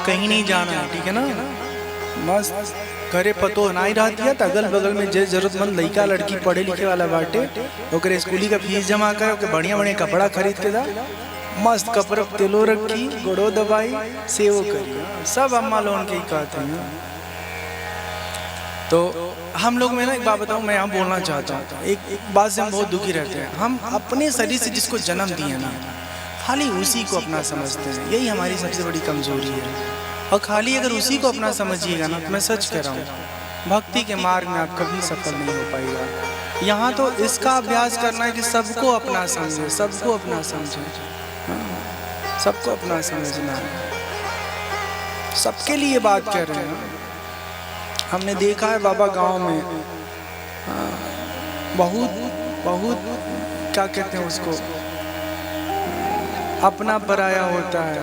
कहीं नहीं जाना है, ठीक है ना, मस्त घरे पतो नहीं रहती है तो अगल बगल में जे जरूरतमंद लड़का लड़की पढ़े लिखे वाला बाटे ओकरे स्कूली का फीस जमा कर, ओके बढ़िया बढ़िया कपड़ा खरीद के दा, मस्त कपड़ा तेलो रखी गोड़ो दबाई सेवो करी, सब अम्मा लोगों के ही कहते हैं। तो हम लोग में ना एक बात बताऊँ, मैं यहाँ बोलना चाहता हूँ, एक बात से हम बहुत दुखी रहते हैं, हम अपने शरीर से जिसको जन्म दिए ना खाली उसी को अपना समझते हैं, यही हमारी सबसे बड़ी कमजोरी है। और खाली अगर उसी को अपना समझिएगा ना, तो मैं सच कह रहा हूँ, भक्ति के मार्ग में आप कभी सफल नहीं हो पाएगा। यहाँ तो इसका अभ्यास करना है कि सबको अपना समझे, सबको अपना समझे। सबको अपना समझना है, सबके लिए बात कर रहे हैं। हमने देखा है बाबा गांव में बहुत बहुत क्या कहते हैं उसको, अपना पराया होता है,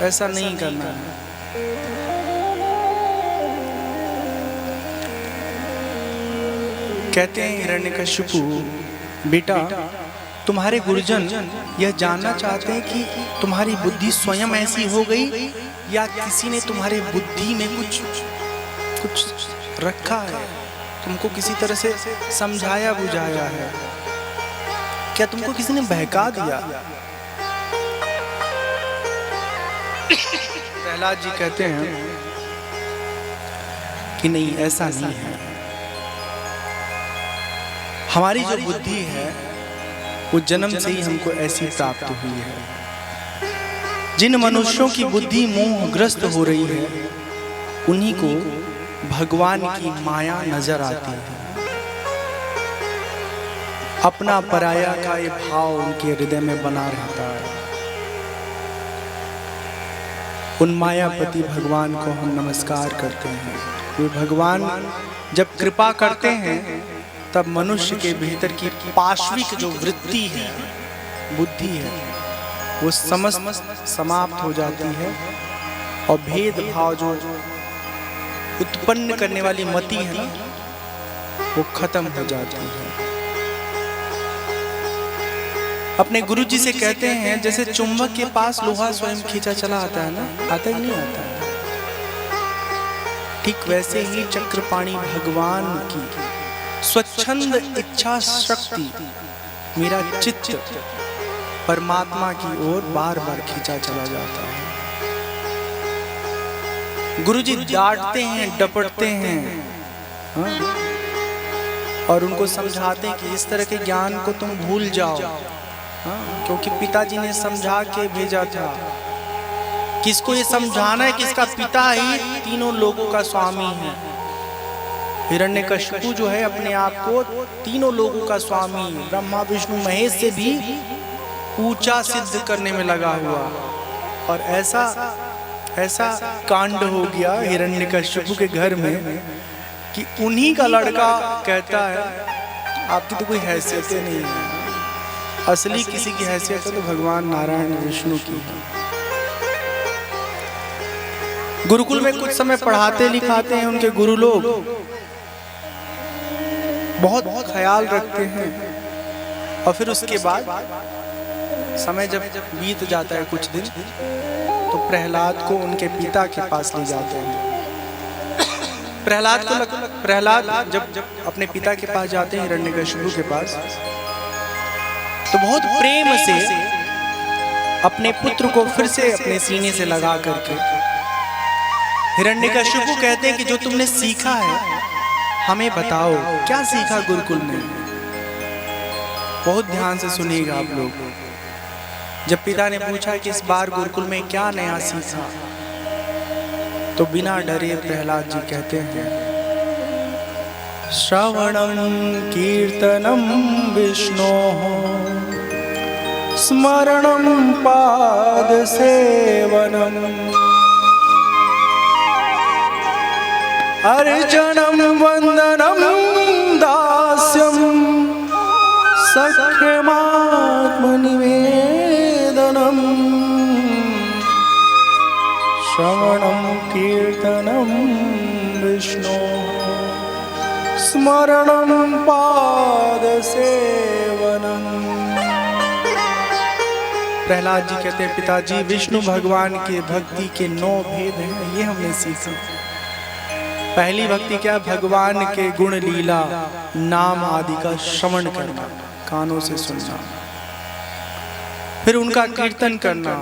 ऐसा नहीं करना है। कहते हैं हिरण्यकशिपु, बेटा तुम्हारे गुरुजन यह जानना चाहते हैं कि तुम्हारी बुद्धि स्वयं ऐसी हो गई या किसी ने तुम्हारे बुद्धि में कुछ रखा है, तुमको किसी तरह से समझाया बुझाया है, क्या तुमको किसी ने बहका दिया? प्रहलाद जी कहते हैं कि नहीं, ऐसा नहीं है। हमारी जो बुद्धि है वो जन्म से ही हमको ऐसी प्राप्त हुई है। जिन मनुष्यों की बुद्धि मोहग्रस्त हो रही है उन्हीं को भगवान की माया नजर आती है। अपना पराया का ये भाव उनके हृदय में बना रहता है। उन मायापति भगवान को हम नमस्कार करते हैं। वे भगवान जब कृपा करते हैं तब मनुष्य के भीतर की पाश्विक जो वृत्ति है, बुद्धि है, वो समस्त समाप्त हो जाती है और भेदभाव जो उत्पन्न करने वाली मति है ना, वो खत्म हो जाती है। अपने गुरुजी से कहते हैं जैसे चुंबक के पास लोहा स्वयं खींचा चला आता है ना, आता ही नहीं आता है, ठीक वैसे ही चक्रपाणी भगवान की स्वच्छंद इच्छा शक्ति मेरा चित्त परमात्मा की ओर बार बार खींचा चला जाता है। गुरुजी डांटते हैं, डपटते हैं, हाँ? और उनको समझाते हैं कि इस तरह के ज्ञान को तुम भूल जाओ, हाँ? क्योंकि पिताजी ने समझा के भेजा था। किसको ये समझाना है कि इसका पिता ही तीनों लोगों का स्वामी है। हिरण्यकशिपु जो है अपने आप को तीनों लोगों का स्वामी, ब्रह्मा विष्णु महेश से भी ऊंचा सिद्ध करने में लगा हुआ। और ऐसा कांड हो गया हिरण्यकशिपु के घर में कि उन्हीं का लड़का कहता है आपकी तो कोई हैसियत नहीं है, असली किसी की हैसियत है तो भगवान नारायण विष्णु की है। गुरुकुल में कुछ समय पढ़ाते लिखाते हैं उनके गुरु लोग, बहुत ख्याल रखते हैं। और फिर उसके बाद समय जब बीत जाता है कुछ दिन, तो प्रहलाद को उनके पिता के पास ले जाते हैं। प्रहलाद जब अपने पिता के पास जाते हैं, हिरण्यकशिपु के पास, तो बहुत प्रेम से अपने पुत्र को फिर से अपने सीने से लगा करके हिरण्यकशिपु कहते हैं कि जो तुमने सीखा है हमें बताओ, क्या सीखा गुरुकुल में? बहुत ध्यान से सुनिएगा आप लोग। जब पिता ने पूछा कि इस बार गुरुकुल में क्या नया सीखा, तो बिना डरे प्रहलाद जी कहते हैं श्रवणं कीर्तनं विष्णोः स्मरणं पादसेवनम् अर्चनं वंदनं दास्यं सख्यमात्मनिवेदनम् श्रवणं कीर्तनं विष्णु स्मरणं पादसेवनम्। प्रहलाद जी कहते हैं पिताजी विष्णु भगवान के भक्ति के 9 भेद हैं, ये हमने सीखा। पहली भक्ति क्या? भगवान के गुण लीला नाम आदि का श्रवण करना, कानों से सुनना, फिर उनका कीर्तन करना,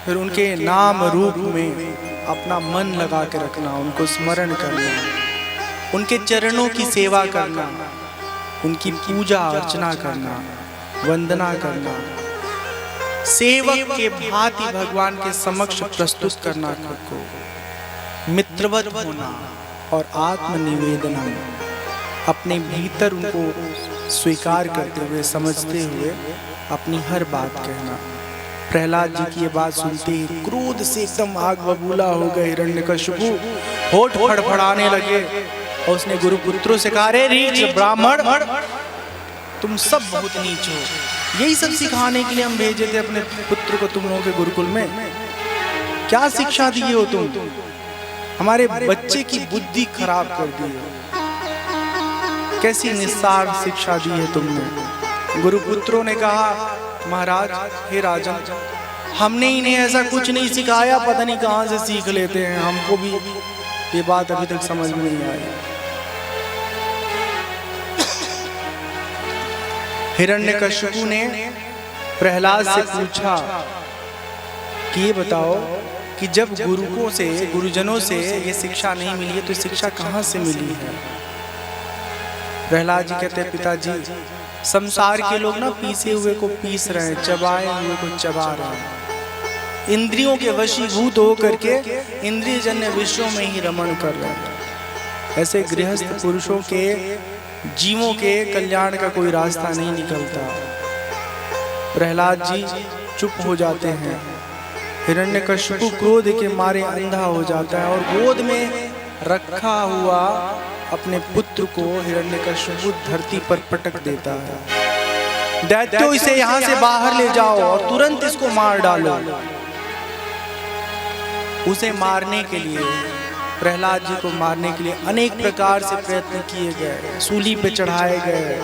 फिर उनके नाम रूप में अपना मन लगा के रखना, उनको स्मरण करना, उनके चरणों की सेवा करना, उनकी पूजा अर्चना करना, वंदना करना, सेवक के भांति भगवान के समक्ष प्रस्तुत करना, खुद को मित्रवत होना और आत्मनिवेदन, अपने भीतर उनको स्वीकार करते हुए, समझते हुए अपनी हर बात कहना। प्रहलाद जी की ये बात सुनते ही क्रोध से एकदम आग बबूला हो गए हिरण्यकशिपु, होठ फड़फड़ाने लगे और उसने गुरुपुत्रों से कहा, रे रीच ब्राह्मण, तुम सब बहुत नीच हो। यही सब सिखाने के लिए हम भेजे थे अपने पुत्र को तुम लोगों के गुरुकुल में। क्या शिक्षा दिए हो तुम? हमारे बच्चे की बुद्धि खराब कर दी है। कैसी निस्सार शिक्षा दी है तुमने। गुरुपुत्रों ने कहा, महाराज, हे राजन, हमने इन्हें ऐसा कुछ नहीं सिखाया, पता नहीं कहां से सीख लेते हैं। हमको भी ये बात अभी तक समझ में नहीं आई। हिरण्यकशिपु ने प्रहलाद से पूछा कि ये बताओ कि जब गुरुओं से, गुरुजनों से ये शिक्षा नहीं मिली है तो शिक्षा कहाँ से मिली है? प्रहलाद जी कहते हैं, पिताजी, संसार के लोग ना पीसे हुए को पीस रहे हैं, चबाए हुए को चबा रहे हैं, इंद्रियों के वशीभूत होकर के इंद्रियजन्य विषयों में ही रमण कर रहे हैं। ऐसे गृहस्थ पुरुषों के, जीवों के कल्याण का कोई रास्ता नहीं निकलता। प्रहलाद जी चुप हो जाते हैं। हिरण्यकशिपु क्रोध के मारे अंधा हो जाता है और गोद में रखा हुआ अपने पुत्र को हिरण्यकशिपु धरती पर पटक देता है। दैत्यो, इसे यहाँ से बाहर ले जाओ और तुरंत इसको मार डालो। उसे मारने के लिए, प्रहलाद जी को मारने के लिए अनेक प्रकार से प्रयत्न किए गए। सूली पे चढ़ाए गए,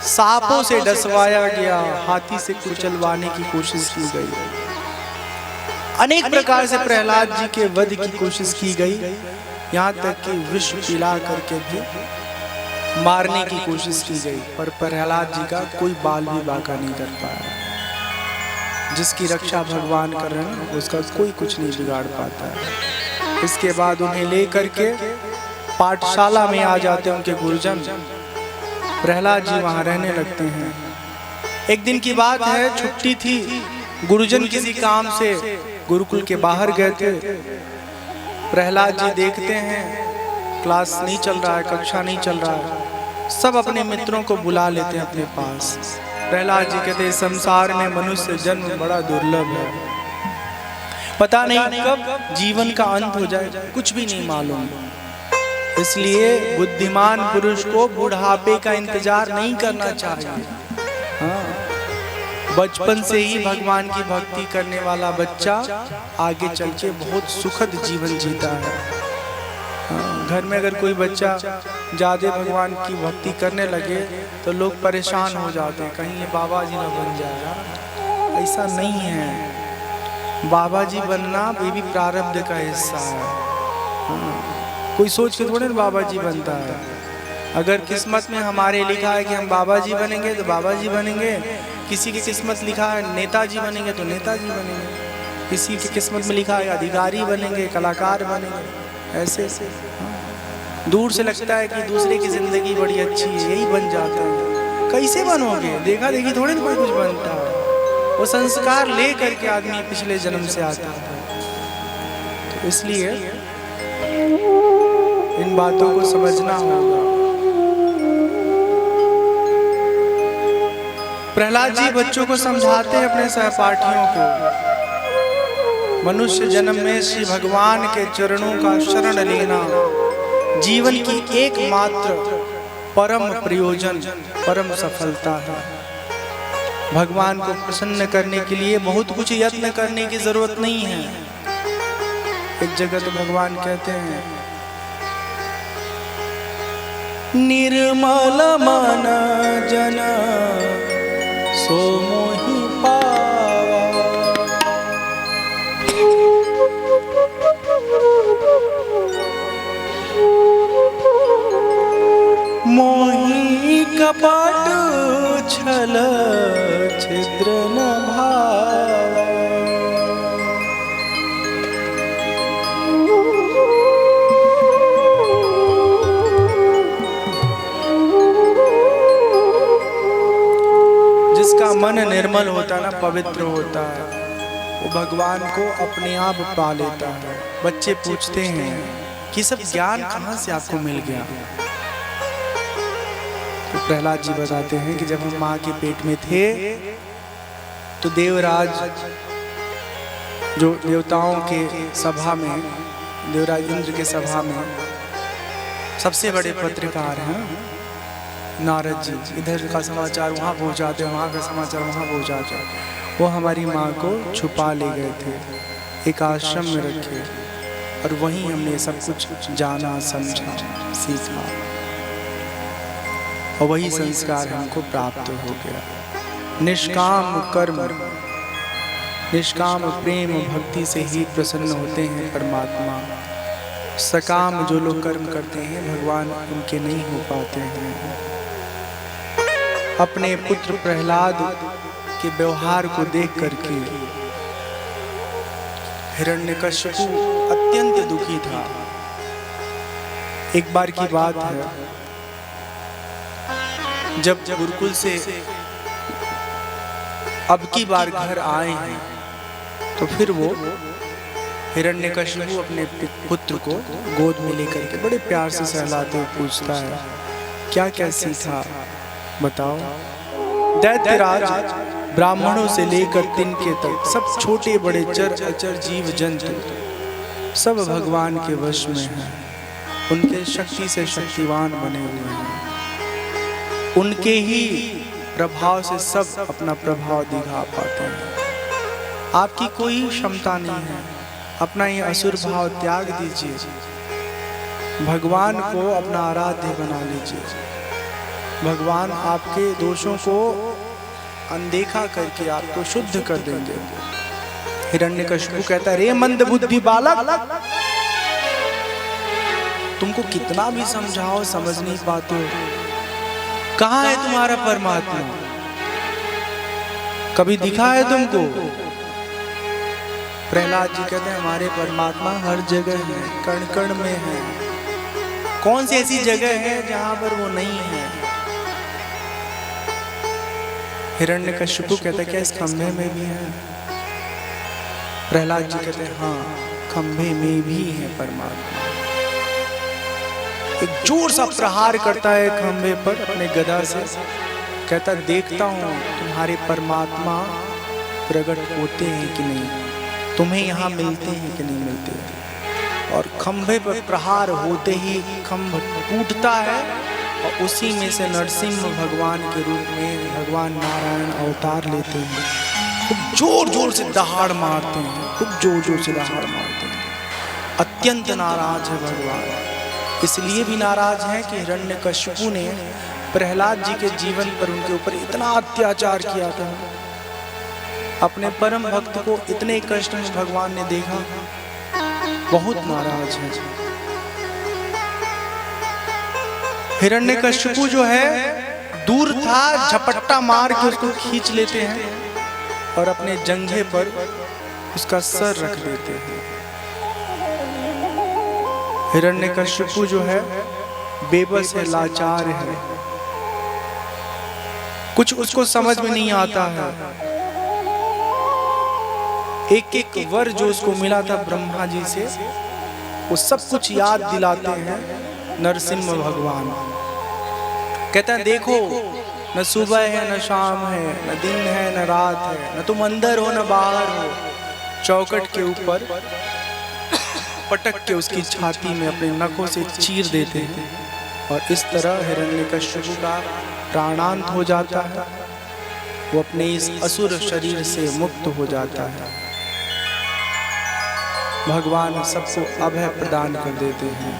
सांपों से डसवाया गया, हाथी से कुचलवाने की कोशिश की गई। अनेक प्रकार से प्रहलाद जी के वध की कोशिश की गई, यहाँ तक कि विष पिला करके भी मारने की कोशिश की गई, पर प्रहलाद जी का कोई बाल भी बांका नहीं कर पाया। जिसकी रक्षा भगवान कर रहे हैं उसका कोई कुछ नहीं बिगाड़ पाता है। इसके बाद उन्हें लेकर के पाठशाला में आ जाते हैं उनके गुरुजन। प्रहलाद जी वहाँ रहने लगते हैं। एक दिन की बात है, छुट्टी थी, गुरुजन किसी काम से गुरुकुल के बाहर गए थे। प्रहलाद जी देखते हैं क्लास नहीं चल रहा है, कक्षा नहीं चल रहा है, सब अपने मित्रों को बुला लेते हैं अपने पास। प्रहलाद जी कहते हैं, संसार में मनुष्य जन्म बड़ा दुर्लभ है, पता नहीं कब जीवन का अंत हो जाए, कुछ भी नहीं मालूम। इसलिए बुद्धिमान पुरुष को बुढ़ापे का इंतजार नहीं करना चाहिए। हाँ, बचपन से ही भगवान की भक्ति करने वाला बच्चा आगे चल के बहुत सुखद जीवन जीता है। घर में अगर कोई बच्चा ज़्यादा भगवान की भक्ति करने लगे तो लोग परेशान हो जाते हैं, कहीं ये बाबा जी ना बन जाए। ऐसा नहीं है, बाबा जी बनना ये भी प्रारब्ध का हिस्सा है। कोई सोच के थोड़े ना बाबा जी बनता है। अगर किस्मत में हमारे लिखा है कि हम बाबा जी बनेंगे तो बाबा जी बनेंगे, किसी की किस्मत लिखा है नेताजी बनेंगे तो नेताजी बनेंगे, किसी की किस्मत में लिखा है अधिकारी बनेंगे, कलाकार बनेंगे। ऐसे दूर से लगता है कि दूसरे की जिंदगी बड़ी अच्छी है, यही बन जाता है। कैसे बनोगे? देखा देखी थोड़ी ना कोई कुछ बनता है। वो संस्कार ले करके आदमी पिछले जन्म से आता है। तो इसलिए इन बातों को समझना होगा। प्रहलाद जी बच्चों को समझाते हैं, अपने सहपाठियों को, मनुष्य जन्म में श्री भगवान के चरणों का शरण लेना जीवन की एकमात्र परम प्रयोजन, परम सफलता है। भगवान को प्रसन्न करने के लिए बहुत कुछ यत्न करने की जरूरत नहीं है। एक जगह तो भगवान कहते हैं, निर्मल मन जन सो मोहि पावा, मोहि कपट छल छिद्र न भावा। जिसका मन निर्मल होता है ना, पवित्र होता है, वो भगवान को अपने आप पा लेता है। बच्चे पूछते हैं कि सब ज्ञान कहाँ से आपको मिल गया? तो प्रहलाद जी बताते हैं कि जब हम माँ के पेट में थे तो देवराज जो देवताओं के सभा में, देवराज इंद्र के सभा में सबसे बड़े पत्रकार हैं नारद जी, इधर का समाचार वहाँ पहुँचाते, वहाँ का समाचार वहाँ पहुँचाते। वो हमारी माँ को छुपा ले गए थे, एक आश्रम में रखे, और वहीं हमने सब कुछ जाना, समझा, सीखा, और वही संस्कार हमको प्राप्त हो गया। निष्काम कर्म, निष्काम प्रेम भक्ति से ही प्रसन्न होते हैं परमात्मा। सकाम जो लोग कर्म करते हैं भगवान उनके नहीं हो पाते हैं। अपने पुत्र प्रहलाद के व्यवहार को देख करके हिरण्यकशिपु अत्यंत दुखी था। एक बार की बात है, जब गुरुकुल से अब की बार घर आए हैं, तो फिर वो हिरण्यकशिपु अपने पुत्र को गोद में लेकर के बड़े प्यार से सहलाते हुए पूछता है, क्या क्या सीखा बताओ। दैत्यराज ब्राह्मणों से लेकर तिनके तक सब छोटे बड़े चर अचर जीव जंतु सब भगवान के वश में हैं। उनके शक्ति से शक्तिवान बने हुए हैं, उनके ही प्रभाव से सब अपना प्रभाव दिखा पाते हैं। आपकी कोई क्षमता नहीं है, अपना ये असुर भाव त्याग दीजिए, भगवान को अपना आराध्य बना लीजिए। भगवान आपके दोषों को अनदेखा करके आपको शुद्ध कर देंगे। हिरण्यकशिपु कहता है, रे मंद बुद्धि बालक, तुमको कितना भी समझाओ समझ नहीं पाते हो। कहाँ है तुम्हारा परमात्मा? कभी दिखा है तुमको? प्रहलाद जी कहते हैं, हमारे परमात्मा हर जगह है, कण कण में है। कौन सी ऐसी जगह है जहां पर वो नहीं है? हिरण्यकशिपु कहता है, क्या इस खंभे में भी है? प्रहलाद जी कहते हैं, हाँ खंभे में भी है परमात्मा। एक जोर सा प्रहार करता है खंभे पर अपने गदा से, कहता देखता हूं तुम्हारे परमात्मा प्रकट होते हैं कि नहीं, तुम्हें यहाँ मिलते हैं कि नहीं मिलते। और खंभे पर प्रहार होते ही खंभ टूटता है, और उसी में से नरसिंह भगवान के रूप में भगवान नारायण अवतार लेते हैं। खूब जोर जोर से दहाड़ मारते हैं, खूब जोर जोर से दहाड़ मारते हैं। अत्यंत नाराज है भगवान। इसलिए भी नाराज है कि हिरण्यकशिपु ने प्रहलाद जी के जीवन पर, उनके ऊपर इतना अत्याचार किया था। अपने परम भक्त को इतने कष्ट में भगवान ने देखा, बहुत नाराज है। हिरण्यकशिपु जो है दूर था, झपट्टा मार के उसको खींच लेते हैं और अपने जंघे पर उसका सर रख देते हैं। हिरण्यकशिपु जो है बेबस है, लाचार है, कुछ उसको समझ में नहीं आता है। एक एक वर जो उसको मिला था ब्रह्मा जी से, वो सब कुछ याद दिलाते हैं नरसिंह भगवान। कहते हैं देखो, न सुबह है न शाम है, न दिन है न रात है, न तुम अंदर हो न बाहर हो। चौखट के ऊपर पटक के उसकी छाती में अपने नखों से चीर देते हैं, और इस तरह हिरण्यकशिपु का प्राणांत हो जाता है। वो अपने इस असुर शरीर से मुक्त हो जाता है। भगवान सबको अभय प्रदान कर देते हैं।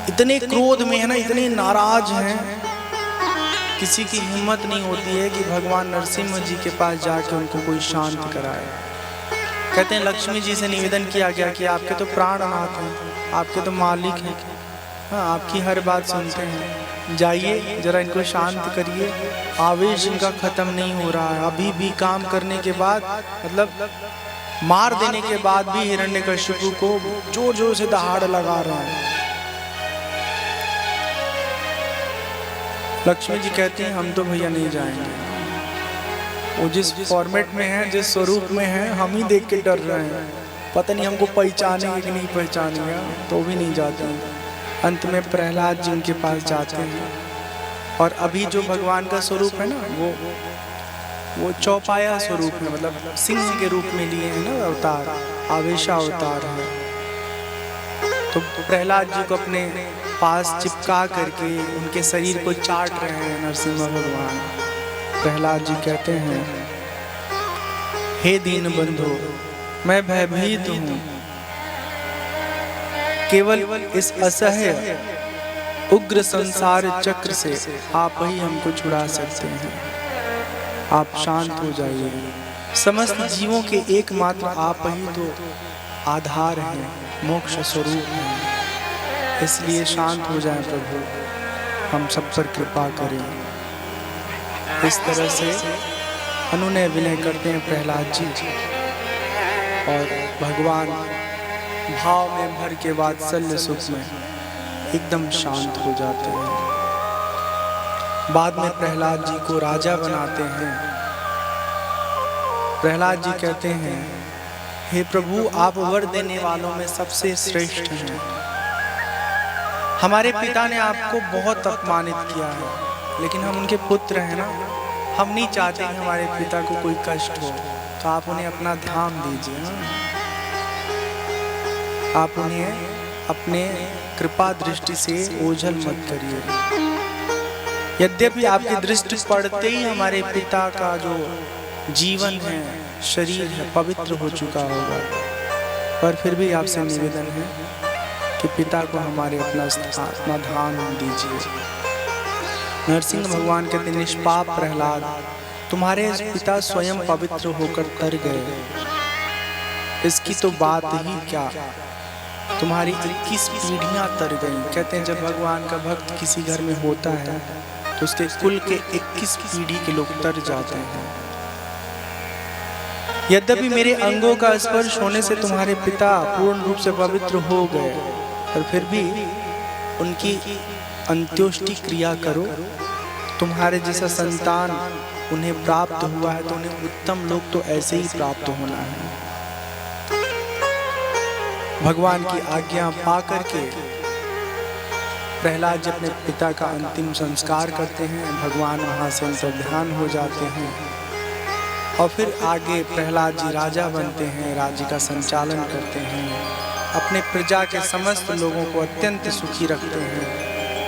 इतने क्रोध में है ना, इतने नाराज हैं, किसी की हिम्मत नहीं होती है कि भगवान नरसिंह जी के पास जाके उनको कोई शांत कराए। कहते हैं लक्ष्मी जी से निवेदन किया गया कि आपके तो प्राणनाथ हैं, आपके तो मालिक हैं, हाँ आपकी हर बात सुनते हैं, जाइए जरा इनको शांत करिए। आवेश इनका खत्म नहीं हो रहा है। अभी भी काम करने के बाद, मतलब मार देने के बाद भी हिरण्यकशिपु को जोर जोर से दहाड़ लगा रहा है। लक्ष्मी जी कहती हैं हम तो भैया नहीं जाएंगे, वो जिस फॉर्मेट में है, जिस स्वरूप में है, हम ही देख के डर रहे हैं, पता नहीं हमको पहचानेंगे कि नहीं पहचानेंगे, तो भी नहीं जाते हैं। अंत में प्रहलाद जी उनके पास जाते हैं, और अभी जो भगवान का स्वरूप है ना, वो वो चौपाया स्वरूप है, मतलब सिंह के रूप में लिए हैं ना अवतार, आवेशा अवतार है। तो प्रहलाद जी को अपने पास चिपका करके उनके शरीर को चाट रहे हैं नरसिंह भगवान। प्रहलाद जी कहते हैं, हे दीन बंधु, मैं भयभीत हूँ, केवल इस असह्य उग्र संसार चक्र से आप ही हमको छुड़ा सकते हैं। आप शांत हो जाइए, समस्त जीवों के एकमात्र आप ही तो आधार हैं, मोक्ष स्वरूप हैं, इसलिए शांत हो जाएं प्रभु, हम सब पर कृपा करें। इस तरह से अनुनय विनय करते हैं प्रहलाद जी, और भगवान भाव में भर के वात्सल्य सुख में एकदम शांत हो जाते हैं। बाद में प्रहलाद जी को राजा बनाते हैं। प्रहलाद जी कहते हैं, हे प्रभु, आप वर देने वालों में सबसे श्रेष्ठ हैं। हमारे पिता ने आपको बहुत अपमानित किया है, लेकिन हम उनके पुत्र हैं ना, हम नहीं चाहते कि हमारे पिता को कोई कष्ट हो, तो आप उन्हें अपना ध्यान दीजिए ना, आप उन्हें अपने कृपा दृष्टि से ओझल मत करिए। यद्यपि आपकी दृष्टि पड़ते ही हमारे पिता का जो जीवन है, शरीर है, पवित्र हो चुका होगा, पर फिर भी आपसे निवेदन है कि पिता को हमारे अपना ध्यान दीजिए। नरसिंह भगवान कहते, निष्पाप प्रहलाद, तुम्हारे पिता स्वयं पवित्र होकर तर गए, इसकी तो बात ही क्या, तुम्हारी 21 पीढ़ियां तर गईं। कहते हैं जब भगवान का भक्त किसी घर में होता है तो उसके कुल के 21 पीढ़ी के लोग तर जाते हैं। यद्यपि मेरे अंगों का स्पर्श होने से तुम्हारे पिता पूर्ण रूप से पवित्र हो गए, पर फिर भी उनकी अंत्योष्टि क्रिया करो। तुम्हारे जैसा संतान उन्हें प्राप्त हुआ है तो उन्हें उत्तम लोग तो ऐसे ही प्राप्त होना है। भगवान की आज्ञा पा करके प्रहलाद जी अपने पिता का अंतिम संस्कार करते हैं। भगवान वहाँ से अंतर्ध्यान हो जाते हैं और फिर आगे प्रहलाद जी राजा बनते हैं, राज्य का संचालन करते हैं, अपने प्रजा के समस्त लोगों को अत्यंत सुखी रखते हैं,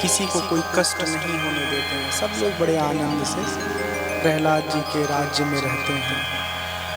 किसी को कोई कष्ट नहीं होने देते हैं। सब लोग बड़े आनंद से प्रहलाद जी के राज्य में रहते हैं।